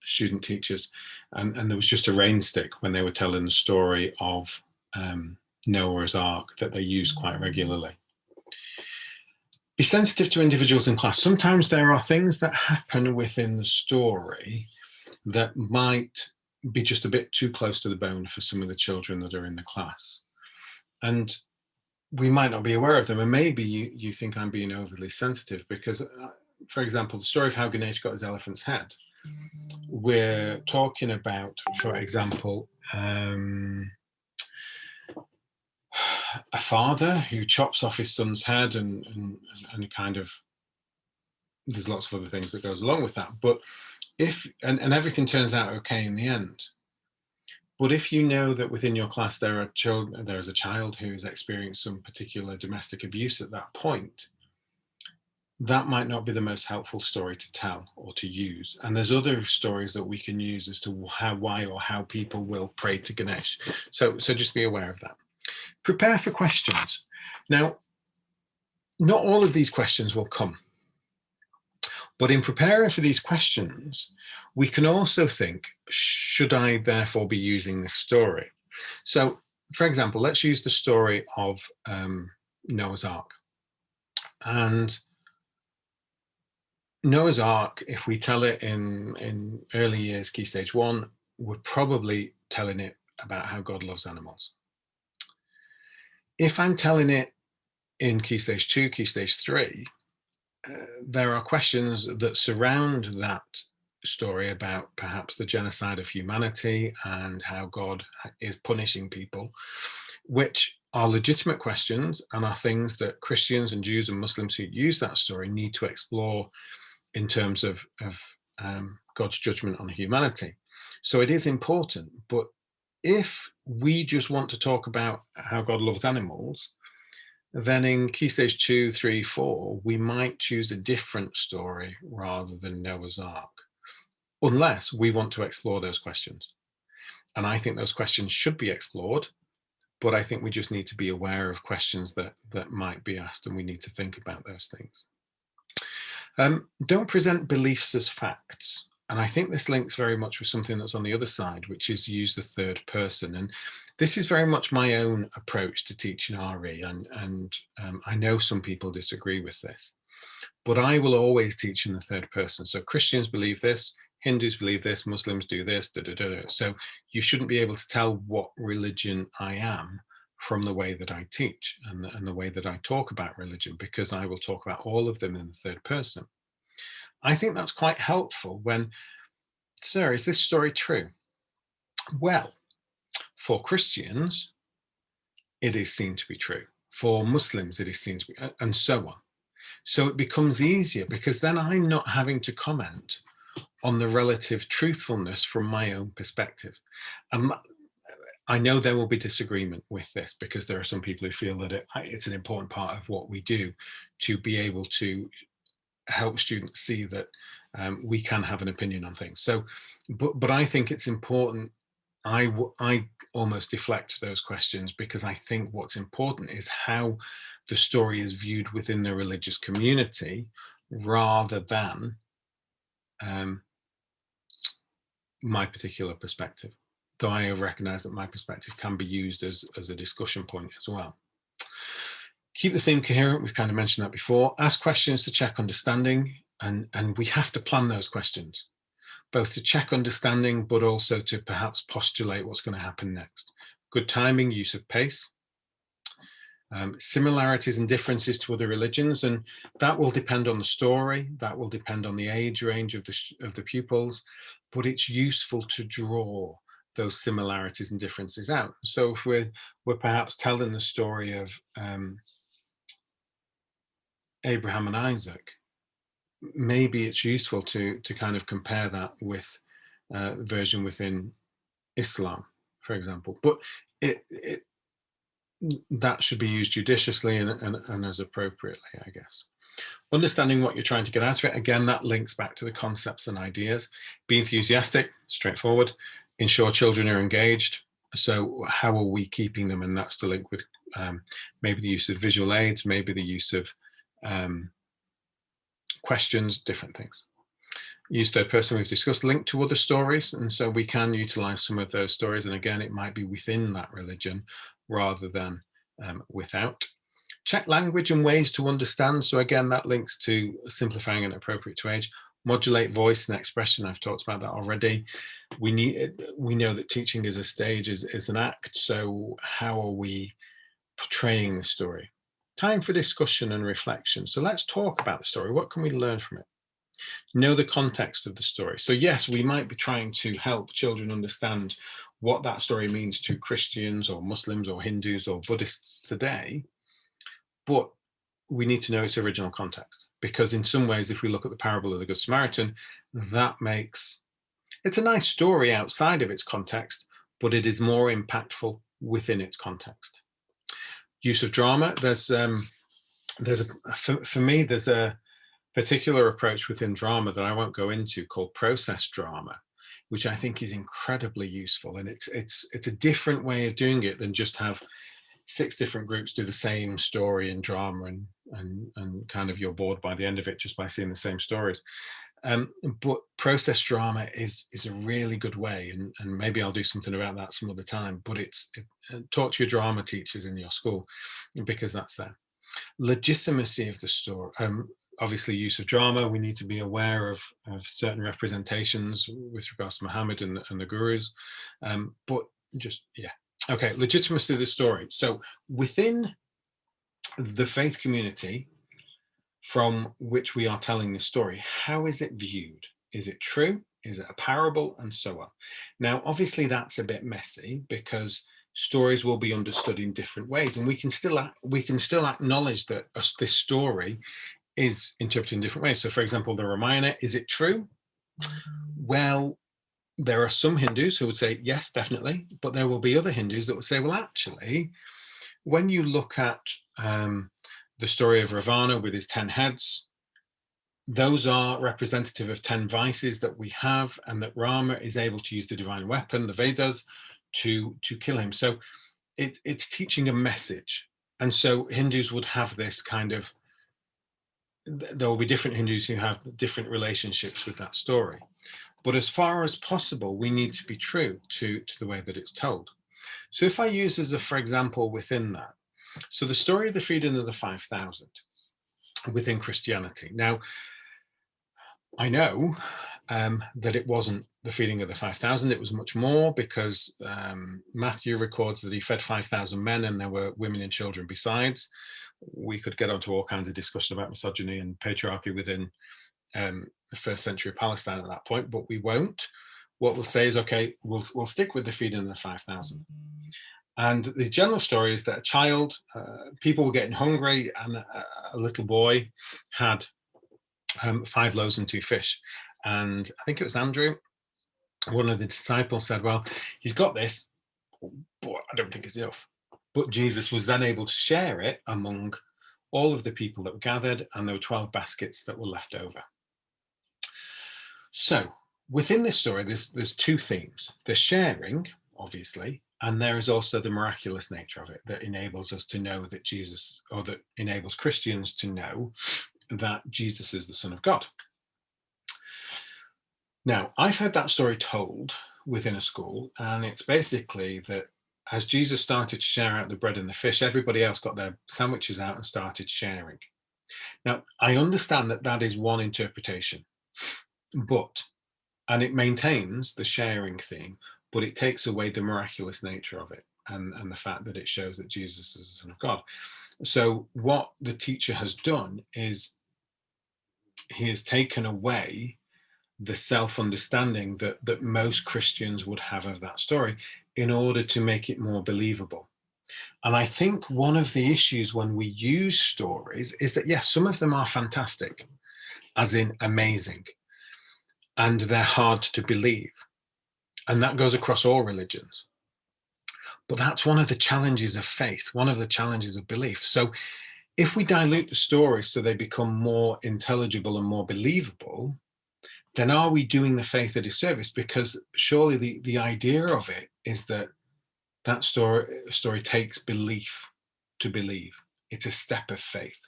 A: student teachers, and there was just a rain stick when they were telling the story of Noah's Ark that they use quite regularly. Be sensitive to individuals in class. Sometimes there are things that happen within the story that might be just a bit too close to the bone for some of the children that are in the class. And we might not be aware of them. And maybe you think I'm being overly sensitive because, for example, the story of how Ganesh got his elephant's head. We're talking about, for example, a father who chops off his son's head and kind of, there's lots of other things that goes along with that. But and everything turns out okay in the end. But if you know that within your class there is a child who has experienced some particular domestic abuse at that point, that might not be the most helpful story to tell or to use. And there's other stories that we can use as to why people will pray to Ganesh. So just be aware of that. Prepare for questions. Now, not all of these questions will come. But in preparing for these questions, we can also think, should I therefore be using this story? So, for example, let's use the story of Noah's Ark. And Noah's Ark, if we tell it in early years, Key Stage 1, we're probably telling it about how God loves animals. If I'm telling it in Key Stage 2, Key Stage 3, there are questions that surround that story about perhaps the genocide of humanity and how God is punishing people, which are legitimate questions and are things that Christians and Jews and Muslims who use that story need to explore in terms of God's judgment on humanity. So it is important, but if we just want to talk about how God loves animals, then in Key Stage 2, 3, 4, we might choose a different story rather than Noah's Ark, unless we want to explore those questions. And I think those questions should be explored, but I think we just need to be aware of questions that might be asked, and we need to think about those things. Don't present beliefs as facts. And I think this links very much with something that's on the other side, which is use the third person. And this is very much my own approach to teaching RE. And I know some people disagree with this, but I will always teach in the third person. So Christians believe this, Hindus believe this, Muslims do this, da, da, da, da. So you shouldn't be able to tell what religion I am from the way that I teach and the way that I talk about religion, because I will talk about all of them in the third person. I think that's quite helpful when, sir, is this story true? Well, for Christians, it is seen to be true. For Muslims, it is seen to be, and so on. So it becomes easier because then I'm not having to comment on the relative truthfulness from my own perspective. I know there will be disagreement with this because there are some people who feel that it's an important part of what we do to be able to help students see that we can have an opinion on things. So, but I think it's important. I almost deflect those questions because I think what's important is how the story is viewed within the religious community rather than my particular perspective. Though I recognize that my perspective can be used as a discussion point as well. Keep the theme coherent. We've kind of mentioned that before. Ask questions to check understanding, and we have to plan those questions, both to check understanding, but also to perhaps postulate what's going to happen next. Good timing, use of pace. Similarities and differences to other religions, and that will depend on the story, that will depend on the age range of the pupils, but it's useful to draw those similarities and differences out. So if we're perhaps telling the story of Abraham and Isaac, maybe it's useful to kind of compare that with the version within Islam, for example. But that should be used judiciously and as appropriately, I guess. Understanding what you're trying to get out of it, again, that links back to the concepts and ideas. Be enthusiastic, straightforward, ensure children are engaged. So how are we keeping them? And that's the link with maybe the use of visual aids, maybe the use of questions, different things. Use third person, we've discussed, link to other stories, and so we can utilize some of those stories, and again it might be within that religion rather than without. Check language and ways to understand, so again that links to simplifying and appropriate to age. Modulate voice and expression, I've talked about that already. We know that teaching is a stage, is an act, so how are we portraying the story? Time for discussion and reflection. So let's talk about the story. What can we learn from it? Know the context of the story. So yes, we might be trying to help children understand what that story means to Christians or Muslims or Hindus or Buddhists today, but we need to know its original context, because in some ways, if we look at the parable of the Good Samaritan, it's a nice story outside of its context, but it is more impactful within its context. Use of drama. For me, there's a particular approach within drama that I won't go into called process drama, which I think is incredibly useful. And it's a different way of doing it than just have 6 different groups do the same story in drama and kind of you're bored by the end of it just by seeing the same stories. But process drama is a really good way, and maybe I'll do something about that some other time, but talk to your drama teachers in your school because that's there. Legitimacy of the story, obviously use of drama. We need to be aware of certain representations with regards to Muhammad and the gurus. But just, yeah. Okay, legitimacy of the story. So within the faith community from which we are telling this story, how is it viewed? Is it true? Is it a parable? And so on. Now, obviously, that's a bit messy because stories will be understood in different ways, and we can still acknowledge that this story is interpreted in different ways. So, for example, the Ramayana, is it true? Well, there are some Hindus who would say yes, definitely, but there will be other Hindus that would say, well, actually, when you look at the story of Ravana with his 10 heads, those are representative of 10 vices that we have, and that Rama is able to use the divine weapon, the Vedas, to kill him. So it's teaching a message. And so Hindus would have this kind of, there will be different Hindus who have different relationships with that story. But as far as possible, we need to be true to the way that it's told. So if I use as a, for example, within that, so the story of the feeding of the 5,000 within Christianity. Now, I know that it wasn't the feeding of the 5,000, it was much more, because Matthew records that he fed 5,000 men and there were women and children besides. We could get onto all kinds of discussion about misogyny and patriarchy within the first century of Palestine at that point, but we won't. What we'll say is, okay, we'll stick with the feeding of the 5,000. And the general story is that a child, people were getting hungry, and a little boy had 5 loaves and 2 fish. And I think it was Andrew, one of the disciples, said, well, he's got this, but I don't think it's enough. But Jesus was then able to share it among all of the people that were gathered, and there were 12 baskets that were left over. So within this story, there's 2 themes. There's sharing, obviously, and there is also the miraculous nature of it that enables us to know that Jesus, or that enables Christians to know that Jesus is the Son of God. Now, I've heard that story told within a school, and it's basically that as Jesus started to share out the bread and the fish, everybody else got their sandwiches out and started sharing. Now, I understand that that is one interpretation, and it maintains the sharing theme, but it takes away the miraculous nature of it, and the fact that it shows that Jesus is the Son of God. So what the teacher has done is he has taken away the self-understanding that most Christians would have of that story in order to make it more believable. And I think one of the issues when we use stories is that, yes, some of them are fantastic, as in amazing, and they're hard to believe. And that goes across all religions. But that's one of the challenges of faith, one of the challenges of belief. So if we dilute the stories so they become more intelligible and more believable, then are we doing the faith a disservice? Because surely the idea of it is that that story takes belief to believe. It's a step of faith.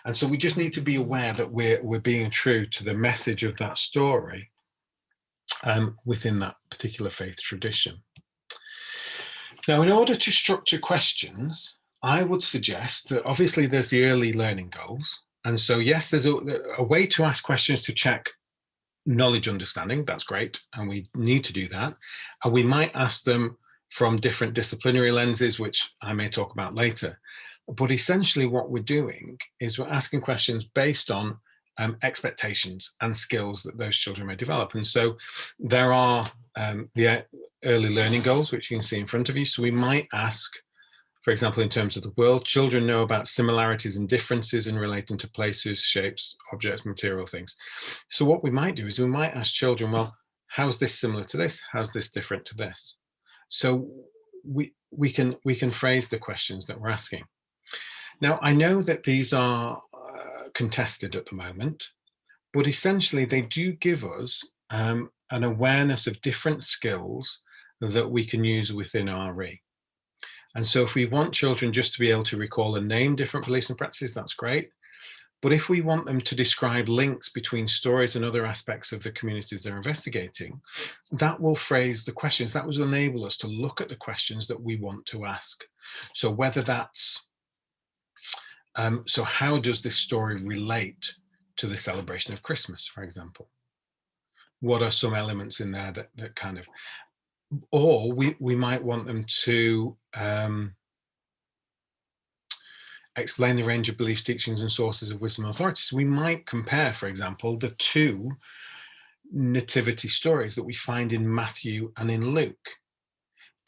A: And so we just need to be aware that we're being true to the message of that story within that particular faith tradition. Now, in order to structure questions, I would suggest that obviously there's the early learning goals. And so, yes, there's a way to ask questions to check knowledge understanding. That's great. And we need to do that. And we might ask them from different disciplinary lenses, which I may talk about later. But essentially what we're doing is we're asking questions based on expectations and skills that those children may develop. And so there are the early learning goals, which you can see in front of you. So we might ask, for example, in terms of the world, children know about similarities and differences in relating to places, shapes, objects, material things. So what we might do is we might ask children, well, how's this similar to this? How's this different to this? So we can phrase the questions that we're asking. Now, I know that these are contested at the moment, but essentially they do give us an awareness of different skills that we can use within RE. And so if we want children just to be able to recall and name different beliefs and practices, that's great. But if we want them to describe links between stories and other aspects of the communities they're investigating, that will phrase the questions. That will enable us to look at the questions that we want to ask. So whether that's, so how does this story relate to the celebration of Christmas, for example? What are some elements in there that kind of, or we might want them to explain the range of beliefs, teachings, and sources of wisdom and authority. So we might compare, for example, the two nativity stories that we find in Matthew and in Luke.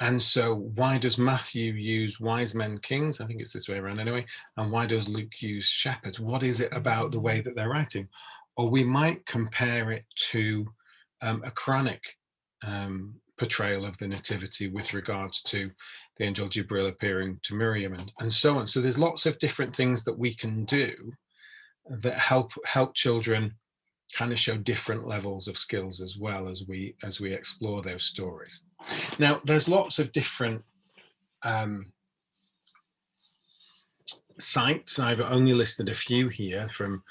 A: And so why does Matthew use wise men, kings? I think it's this way around anyway. And why does Luke use shepherds? What is it about the way that they're writing? Or we might compare it to a Quranic portrayal of the nativity with regards to the angel Jibril appearing to Miriam and so on. So there's lots of different things that we can do that help children kind of show different levels of skills as well as we explore those stories. Now, there's lots of different sites. I've only listed a few here from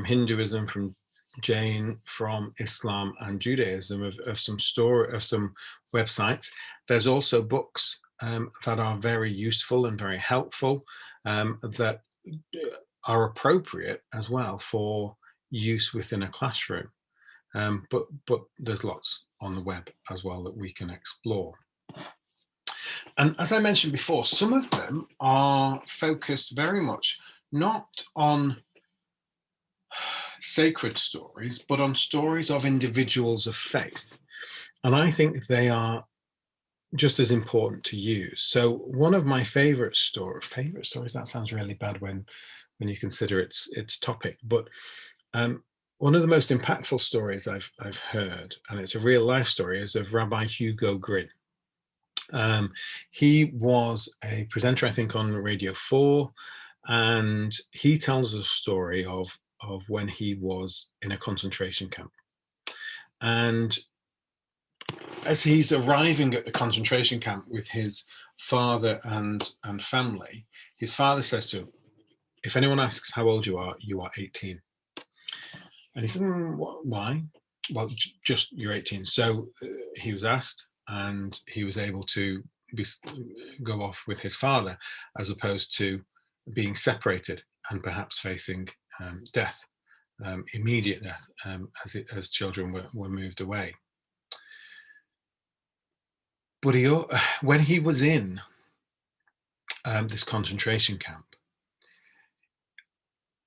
A: Hinduism, from Jain, from Islam and Judaism of some websites. There's also books that are very useful and very helpful that are appropriate as well for use within a classroom. But there's lots on the web as well that we can explore. And as I mentioned before, some of them are focused very much not on sacred stories, but on stories of individuals of faith. And I think they are just as important to use. So one of my favorite stories, that sounds really bad when you consider its topic, but one of the most impactful stories I've heard, and it's a real life story, is of Rabbi Hugo Grin. He was a presenter, I think, on Radio 4, and he tells a story of when he was in a concentration camp. And as he's arriving at the concentration camp with his father and family, his father says to him, "If anyone asks how old you are 18. And he said, "Why?" "Well, just you're 18. So he was asked, and he was able to go off with his father, as opposed to being separated and perhaps facing death, immediate death, as children were moved away. But when he was in this concentration camp,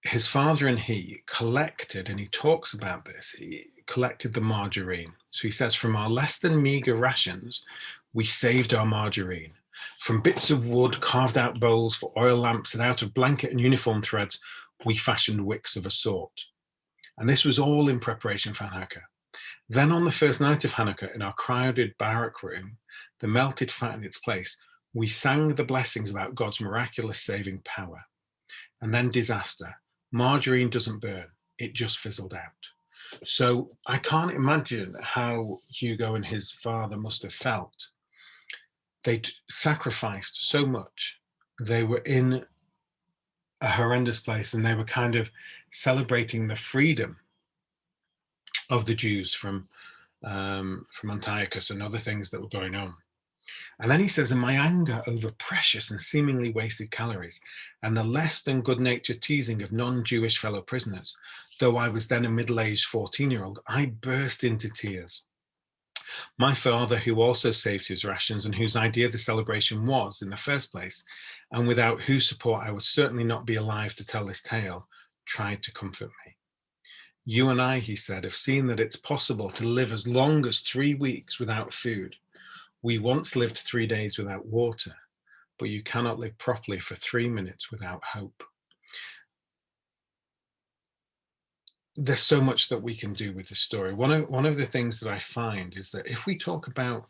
A: his father and he collected, and he talks about this, he collected the margarine. So he says, from our less than meager rations, we saved our margarine. From bits of wood, carved out bowls for oil lamps, and out of blanket and uniform threads, we fashioned wicks of a sort. And this was all in preparation for Hanukkah. Then on the first night of Hanukkah, in our crowded barrack room, the melted fat in its place, we sang the blessings about God's miraculous saving power. And then disaster. Margarine doesn't burn, it just fizzled out. So I can't imagine how Hugo and his father must have felt. They'd sacrificed so much. They were in a horrendous place, and they were kind of celebrating the freedom of the Jews from Antiochus and other things that were going on. And then he says, in my anger over precious and seemingly wasted calories, and the less than good-natured teasing of non-Jewish fellow prisoners, though I was then a middle-aged 14-year-old, I burst into tears. My father, who also saved his rations and whose idea the celebration was in the first place, and without whose support I would certainly not be alive to tell this tale, tried to comfort me. You and I, he said, have seen that it's possible to live as long as 3 weeks without food. We once lived 3 days without water, but you cannot live properly for 3 minutes without hope. There's so much that we can do with the story. One of the things that I find is that if we talk about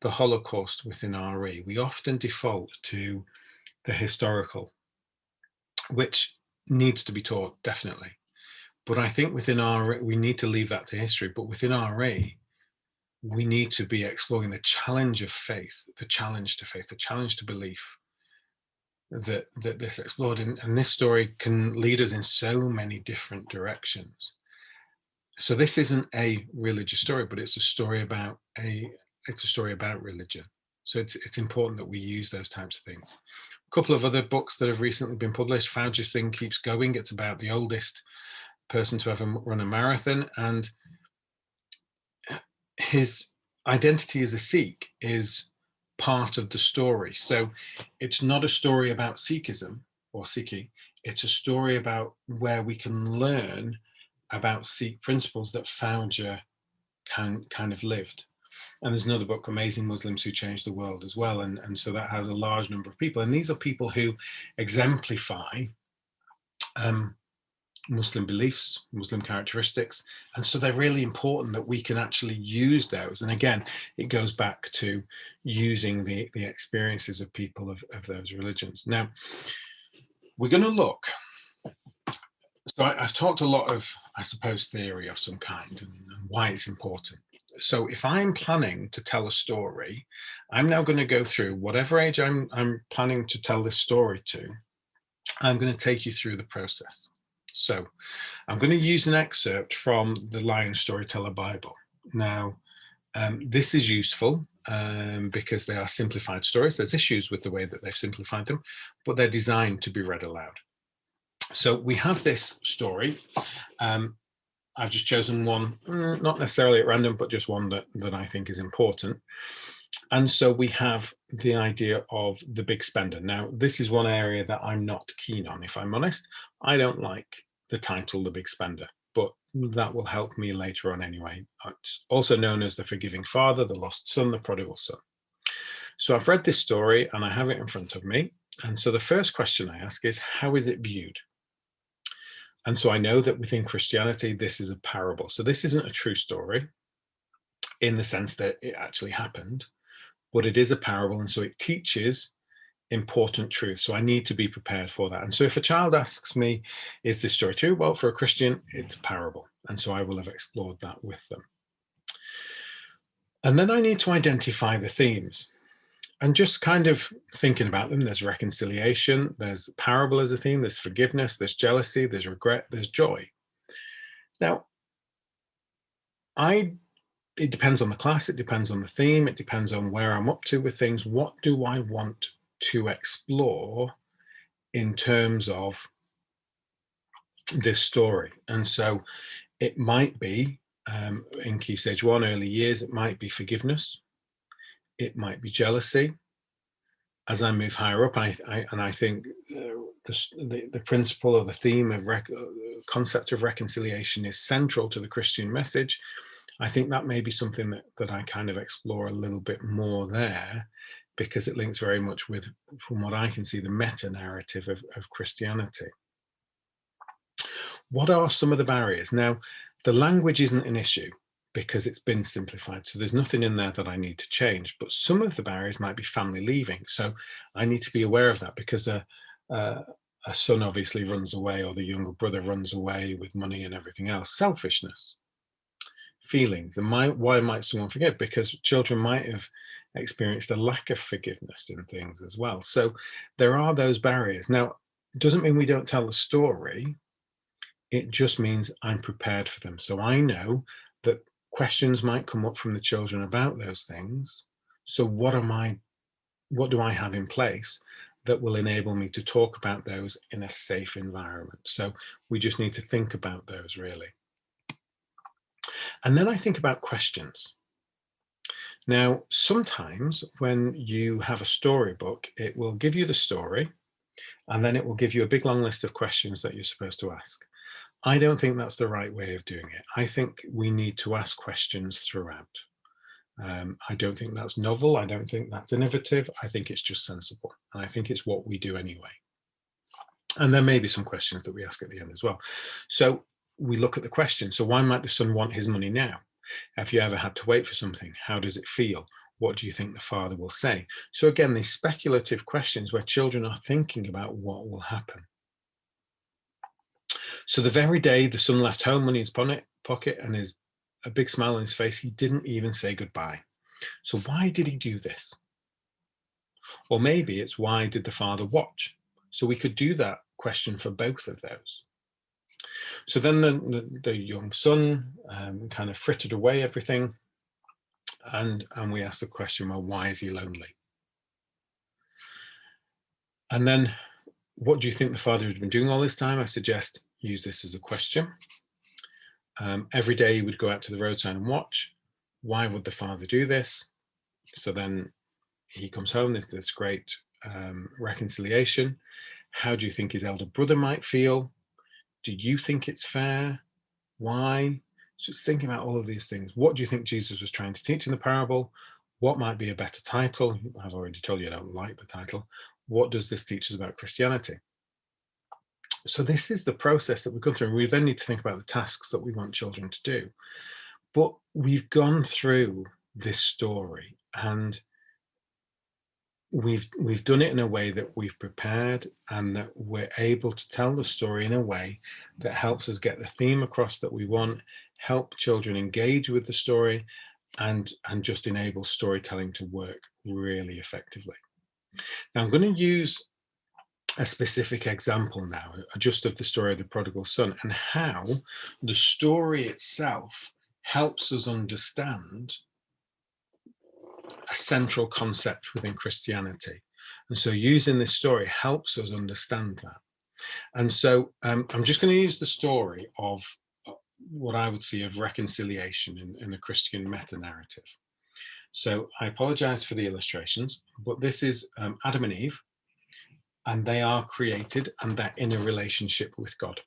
A: the Holocaust within RE, we often default to the historical, which needs to be taught, definitely. But I think within RE, we need to leave that to history. But within RE, we need to be exploring the challenge of faith, the challenge to faith, the challenge to belief that this explored. And this story can lead us in so many different directions. So this isn't a religious story, but it's a story about religion. So it's important that we use those types of things. A couple of other books that have recently been published. Fauci's Thing Keeps Going. It's about the oldest person to ever run a marathon, and his identity as a Sikh is part of the story. So it's not a story about Sikhism or Sikhi, it's a story about where we can learn about Sikh principles that Fauja kind of lived. And there's another book, Amazing Muslims Who Changed the World, as well. And so that has a large number of people. And these are people who exemplify Muslim beliefs, Muslim characteristics. And so they're really important that we can actually use those. And again, it goes back to using the experiences of people of those religions. Now, we're going to look. So I've talked a lot of, I suppose, theory of some kind and why it's important. So if I'm planning to tell a story, I'm now going to go through whatever age I'm planning to tell this story to. I'm going to take you through the process. So I'm going to use an excerpt from the Lion Storyteller Bible. Now, this is useful because they are simplified stories. There's issues with the way that they've simplified them, but they're designed to be read aloud. So we have this story. I've just chosen one, not necessarily at random, but just one that I think is important. And so we have the idea of the big spender. Now, this is one area that I'm not keen on, if I'm honest. I don't like the title, The Big Spender, but that will help me later on anyway. It's also known as the forgiving father, the lost son, the prodigal son. So I've read this story and I have it in front of me. And so the first question I ask is, how is it viewed? And so I know that within Christianity, this is a parable. So this isn't a true story in the sense that it actually happened, but it is a parable. And so it teaches important truths. So I need to be prepared for that. And so if a child asks me, is this story true? Well, for a Christian, it's a parable. And so I will have explored that with them. And then I need to identify the themes. And just kind of thinking about them, there's reconciliation, there's parable as a theme, there's forgiveness, there's jealousy, there's regret, there's joy. Now, it depends on the class, it depends on the theme, it depends on where I'm up to with things. What do I want to explore in terms of this story? And so it might be, in Key Stage 1, early years, it might be forgiveness, it might be jealousy. As I move higher up, I think the principle or the theme of concept of reconciliation is central to the Christian message. I think that may be something that I kind of explore a little bit more there, because it links very much with, from what I can see, the meta narrative of Christianity. What are some of the barriers? Now, the language isn't an issue because it's been simplified. So there's nothing in there that I need to change, but some of the barriers might be family leaving. So I need to be aware of that, because a son obviously runs away, or the younger brother runs away with money and everything else. Selfishness, feelings, and why might someone forget? Because children might have experienced a lack of forgiveness in things as well. So there are those barriers. Now, it doesn't mean we don't tell the story. It just means I'm prepared for them. So I know that questions might come up from the children about those things. So what do I have in place that will enable me to talk about those in a safe environment? So we just need to think about those, really. And then I think about questions. Now, sometimes when you have a storybook, it will give you the story, and then it will give you a big long list of questions that you're supposed to ask. I don't think that's the right way of doing it. I think we need to ask questions throughout. I don't think that's novel. I don't think that's innovative. I think it's just sensible. And I think it's what we do anyway. And there may be some questions that we ask at the end as well. So we look at the question. So why might the son want his money now? Have you ever had to wait for something? How does it feel? What do you think the father will say? So again, these speculative questions where children are thinking about what will happen. So the very day the son left home, money in his pocket and a big smile on his face, he didn't even say goodbye. So why did he do this? Or maybe it's, why did the father watch? So we could do that question for both of those. So then the young son kind of frittered away everything, and we asked the question, well, why is he lonely? And then, what do you think the father had been doing all this time? I suggest use this as a question. Every day he would go out to the roadside and watch. Why would the father do this? So then he comes home, there's this great reconciliation. How do you think his elder brother might feel? Do you think it's fair? Why? Just thinking about all of these things. What do you think Jesus was trying to teach in the parable? What might be a better title? I've already told you I don't like the title. What does this teach us about Christianity? So this is the process that we've gone through. We then need to think about the tasks that we want children to do. But we've gone through this story, and we've done it in a way that we've prepared, and that we're able to tell the story in a way that helps us get the theme across that we want, help children engage with the story, and just enable storytelling to work really effectively. Now I'm going to use a specific example now, just of the story of the prodigal son, and how the story itself helps us understand a central concept within Christianity. And so using this story helps us understand that. And so I'm just going to use the story of what I would see of reconciliation in the Christian meta-narrative. So I apologize for the illustrations, but this is Adam and Eve, and they are created and they're in a relationship with God.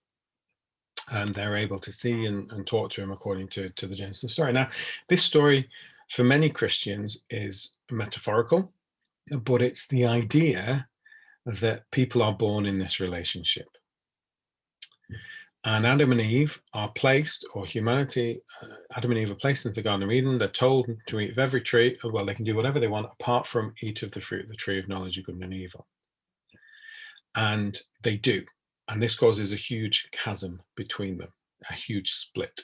A: And they're able to see and talk to him according to the Genesis story. Now, this story for many Christians is metaphorical, but it's the idea that people are born in this relationship. And Adam and Eve are placed, or humanity, Adam and Eve are placed into the Garden of Eden. They're told to eat of every tree. Well, they can do whatever they want apart from eat of the fruit of the tree of knowledge of good and evil. And they do. And this causes a huge chasm between them, a huge split.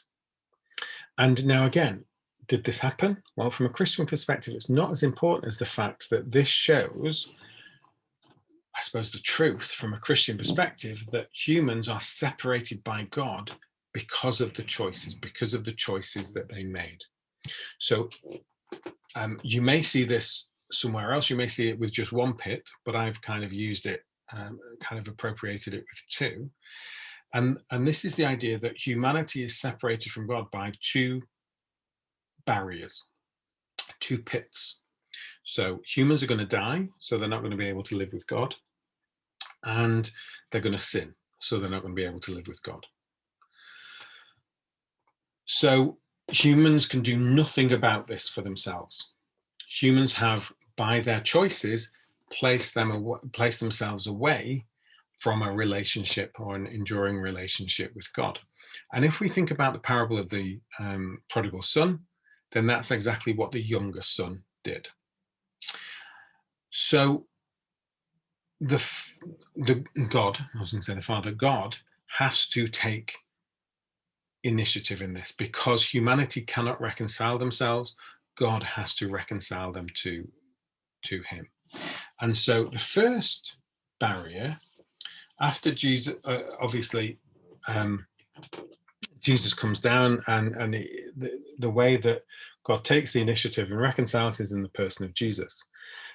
A: And now again, did this happen? Well, from a Christian perspective, it's not as important as the fact that this shows, I suppose, the truth from a Christian perspective, that humans are separated by God because of the choices that they made. So you may see this somewhere else. You may see it with just one pit, but I've kind of used it, kind of appropriated it with two. And this is the idea that humanity is separated from God by two barriers, two pits. So humans are going to die, so they're not going to be able to live with God. And they're going to sin, so they're not going to be able to live with God. So humans can do nothing about this for themselves. Humans have, by their choices, placed themselves away from a relationship, or an enduring relationship with God. And if we think about the parable of the prodigal son, then that's exactly what the younger son did. So the Father God has to take initiative in this, because humanity cannot reconcile themselves. God has to reconcile them to him. And so the first barrier, after Jesus, obviously, Jesus comes down, and the way that God takes the initiative and reconciles is in the person of Jesus.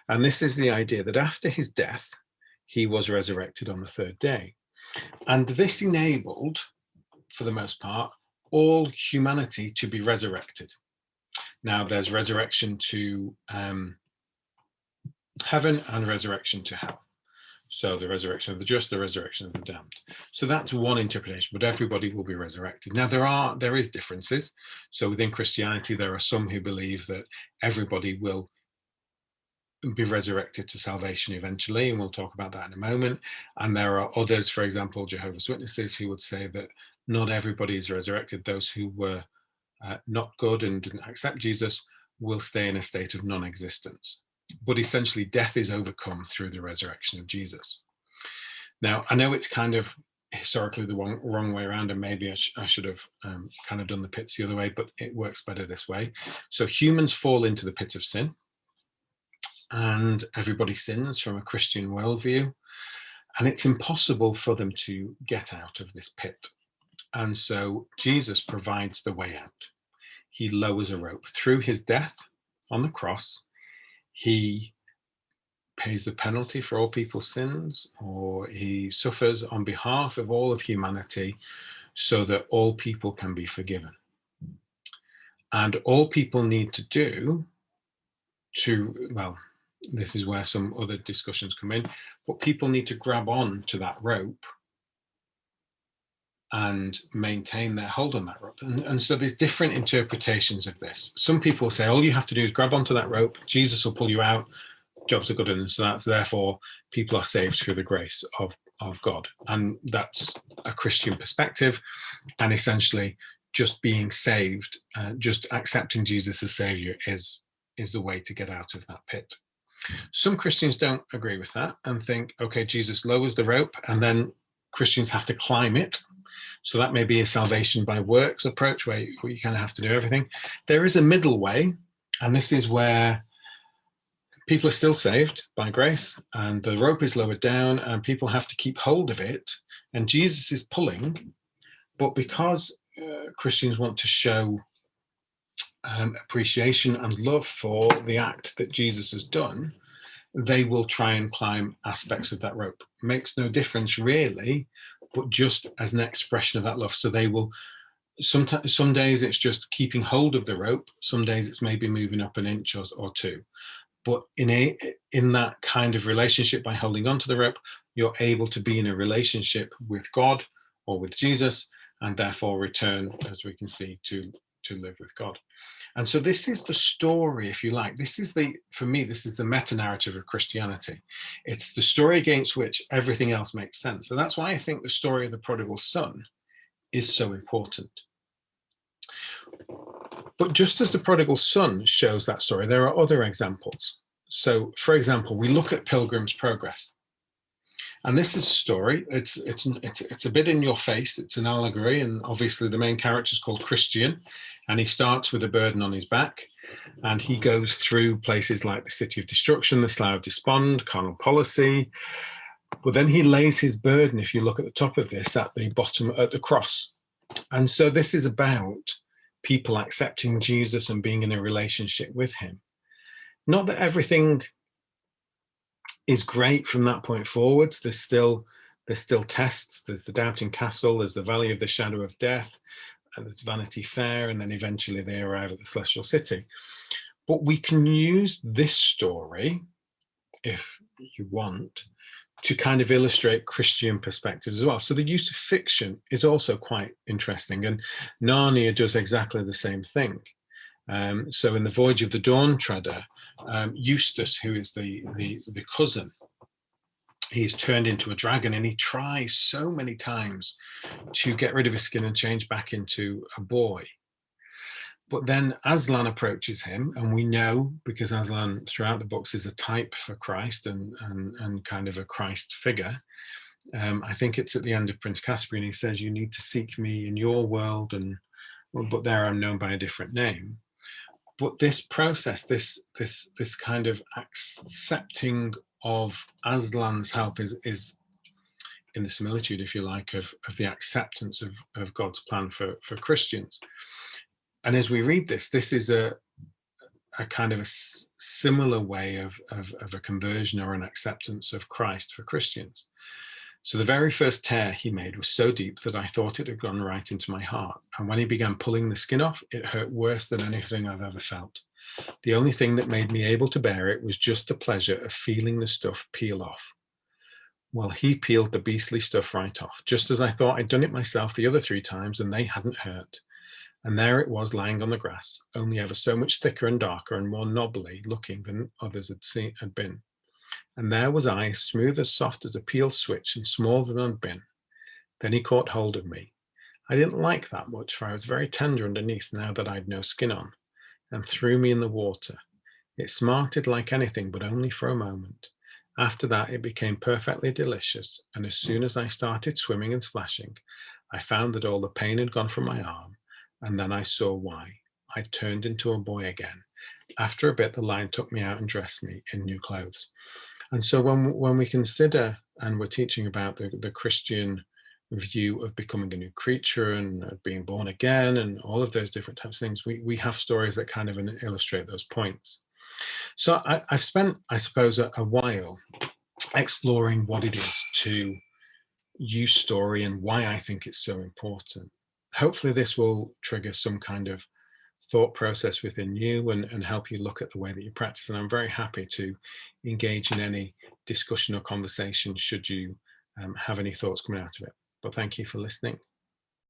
A: And this is the idea that after his death, he was resurrected on the third day. And this enabled, for the most part, all humanity to be resurrected. Now, there's resurrection to heaven and resurrection to hell. So the resurrection of the just, the resurrection of the damned. So that's one interpretation, but everybody will be resurrected. Now, there is differences. So within Christianity, there are some who believe that everybody will be resurrected to salvation eventually, and we'll talk about that in a moment. And there are others, for example, Jehovah's Witnesses, who would say that not everybody is resurrected. Those who were not good and didn't accept Jesus will stay in a state of non-existence. But essentially, death is overcome through the resurrection of Jesus. Now, I know it's kind of historically the wrong way around, and maybe I should have kind of done the pits the other way, but it works better this way. So humans fall into the pit of sin, and everybody sins from a Christian worldview, and it's impossible for them to get out of this pit. And so Jesus provides the way out. He lowers a rope. Through his death on the cross, he pays the penalty for all people's sins, or he suffers on behalf of all of humanity so that all people can be forgiven. And all people need to do well, this is where some other discussions come in, but people need to grab on to that rope and maintain their hold on that rope. And so there's different interpretations of this. Some people say all you have to do is grab onto that rope, Jesus will pull you out, jobs are good, and so that's therefore people are saved through the grace of God. And that's a Christian perspective, and essentially just being saved, just accepting Jesus as Savior is the way to get out of that pit. Some Christians don't agree with that and think, okay, Jesus lowers the rope and then Christians have to climb it. So that may be a salvation by works approach where you kind of have to do everything. There is a middle way, and this is where people are still saved by grace and the rope is lowered down and people have to keep hold of it and Jesus is pulling, but because Christians want to show appreciation and love for the act that Jesus has done, they will try and climb aspects of that rope. Makes no difference really, but just as an expression of that love. So they will, some days it's just keeping hold of the rope, some days it's maybe moving up an inch or two. But in that kind of relationship, by holding on to the rope, you're able to be in a relationship with God or with Jesus, and therefore return, as we can see, to live with God. And so this is the story, if you like. This is for me, this is the meta-narrative of Christianity. It's the story against which everything else makes sense. So that's why I think the story of the prodigal son is so important. But just as the prodigal son shows that story, there are other examples. So, for example, we look at Pilgrim's Progress. And this is a story. It's a bit in your face. It's an allegory, and obviously the main character is called Christian, and he starts with a burden on his back, and he goes through places like the City of Destruction, the Slough of Despond, Carnal Policy. But then he lays his burden, if you look at the top of this, at the bottom, at the cross. And so this is about people accepting Jesus and being in a relationship with him. Not that everything is great from that point forwards. There's still tests. There's the Doubting Castle, there's the Valley of the Shadow of Death, and there's Vanity Fair, and then eventually they arrive at the Celestial City. But we can use this story, if you want, to kind of illustrate Christian perspectives as well. So the use of fiction is also quite interesting, and Narnia does exactly the same thing. So in the Voyage of the Dawn Treader, Eustace, who is the cousin, he's turned into a dragon, and he tries so many times to get rid of his skin and change back into a boy. But then Aslan approaches him, and we know, because Aslan throughout the books is a type for Christ and kind of a Christ figure. I think it's at the end of Prince Caspian, he says, "You need to seek me in your world, but there I'm known by a different name." But this process, this kind of accepting of Aslan's help is in the similitude, if you like, of the acceptance of God's plan for Christians. And as we read this is a kind of a similar way of a conversion or an acceptance of Christ for Christians. So the very first tear he made was so deep that I thought it had gone right into my heart. And when he began pulling the skin off, it hurt worse than anything I've ever felt. The only thing that made me able to bear it was just the pleasure of feeling the stuff peel off. Well, he peeled the beastly stuff right off, just as I thought I'd done it myself the other 3 times, and they hadn't hurt. And there it was lying on the grass, only ever so much thicker and darker and more knobbly looking than others had been. And there was I, smooth as soft as a peeled switch and smaller than I'd been. Then he caught hold of me. I didn't like that much, for I was very tender underneath now that I'd no skin on, and threw me in the water. It smarted like anything, but only for a moment. After that, it became perfectly delicious, and as soon as I started swimming and splashing, I found that all the pain had gone from my arm, and then I saw why. I turned into a boy again. After a bit, the lion took me out and dressed me in new clothes. And so when we consider, and we're teaching about the Christian view of becoming a new creature and being born again and all of those different types of things, we have stories that kind of illustrate those points. So I've spent, I suppose, a while exploring what it is to use story and why I think it's so important. Hopefully, this will trigger some kind of thought process within you and help you look at the way that you practice. And I'm very happy to engage in any discussion or conversation should you have any thoughts coming out of it. But thank you for listening.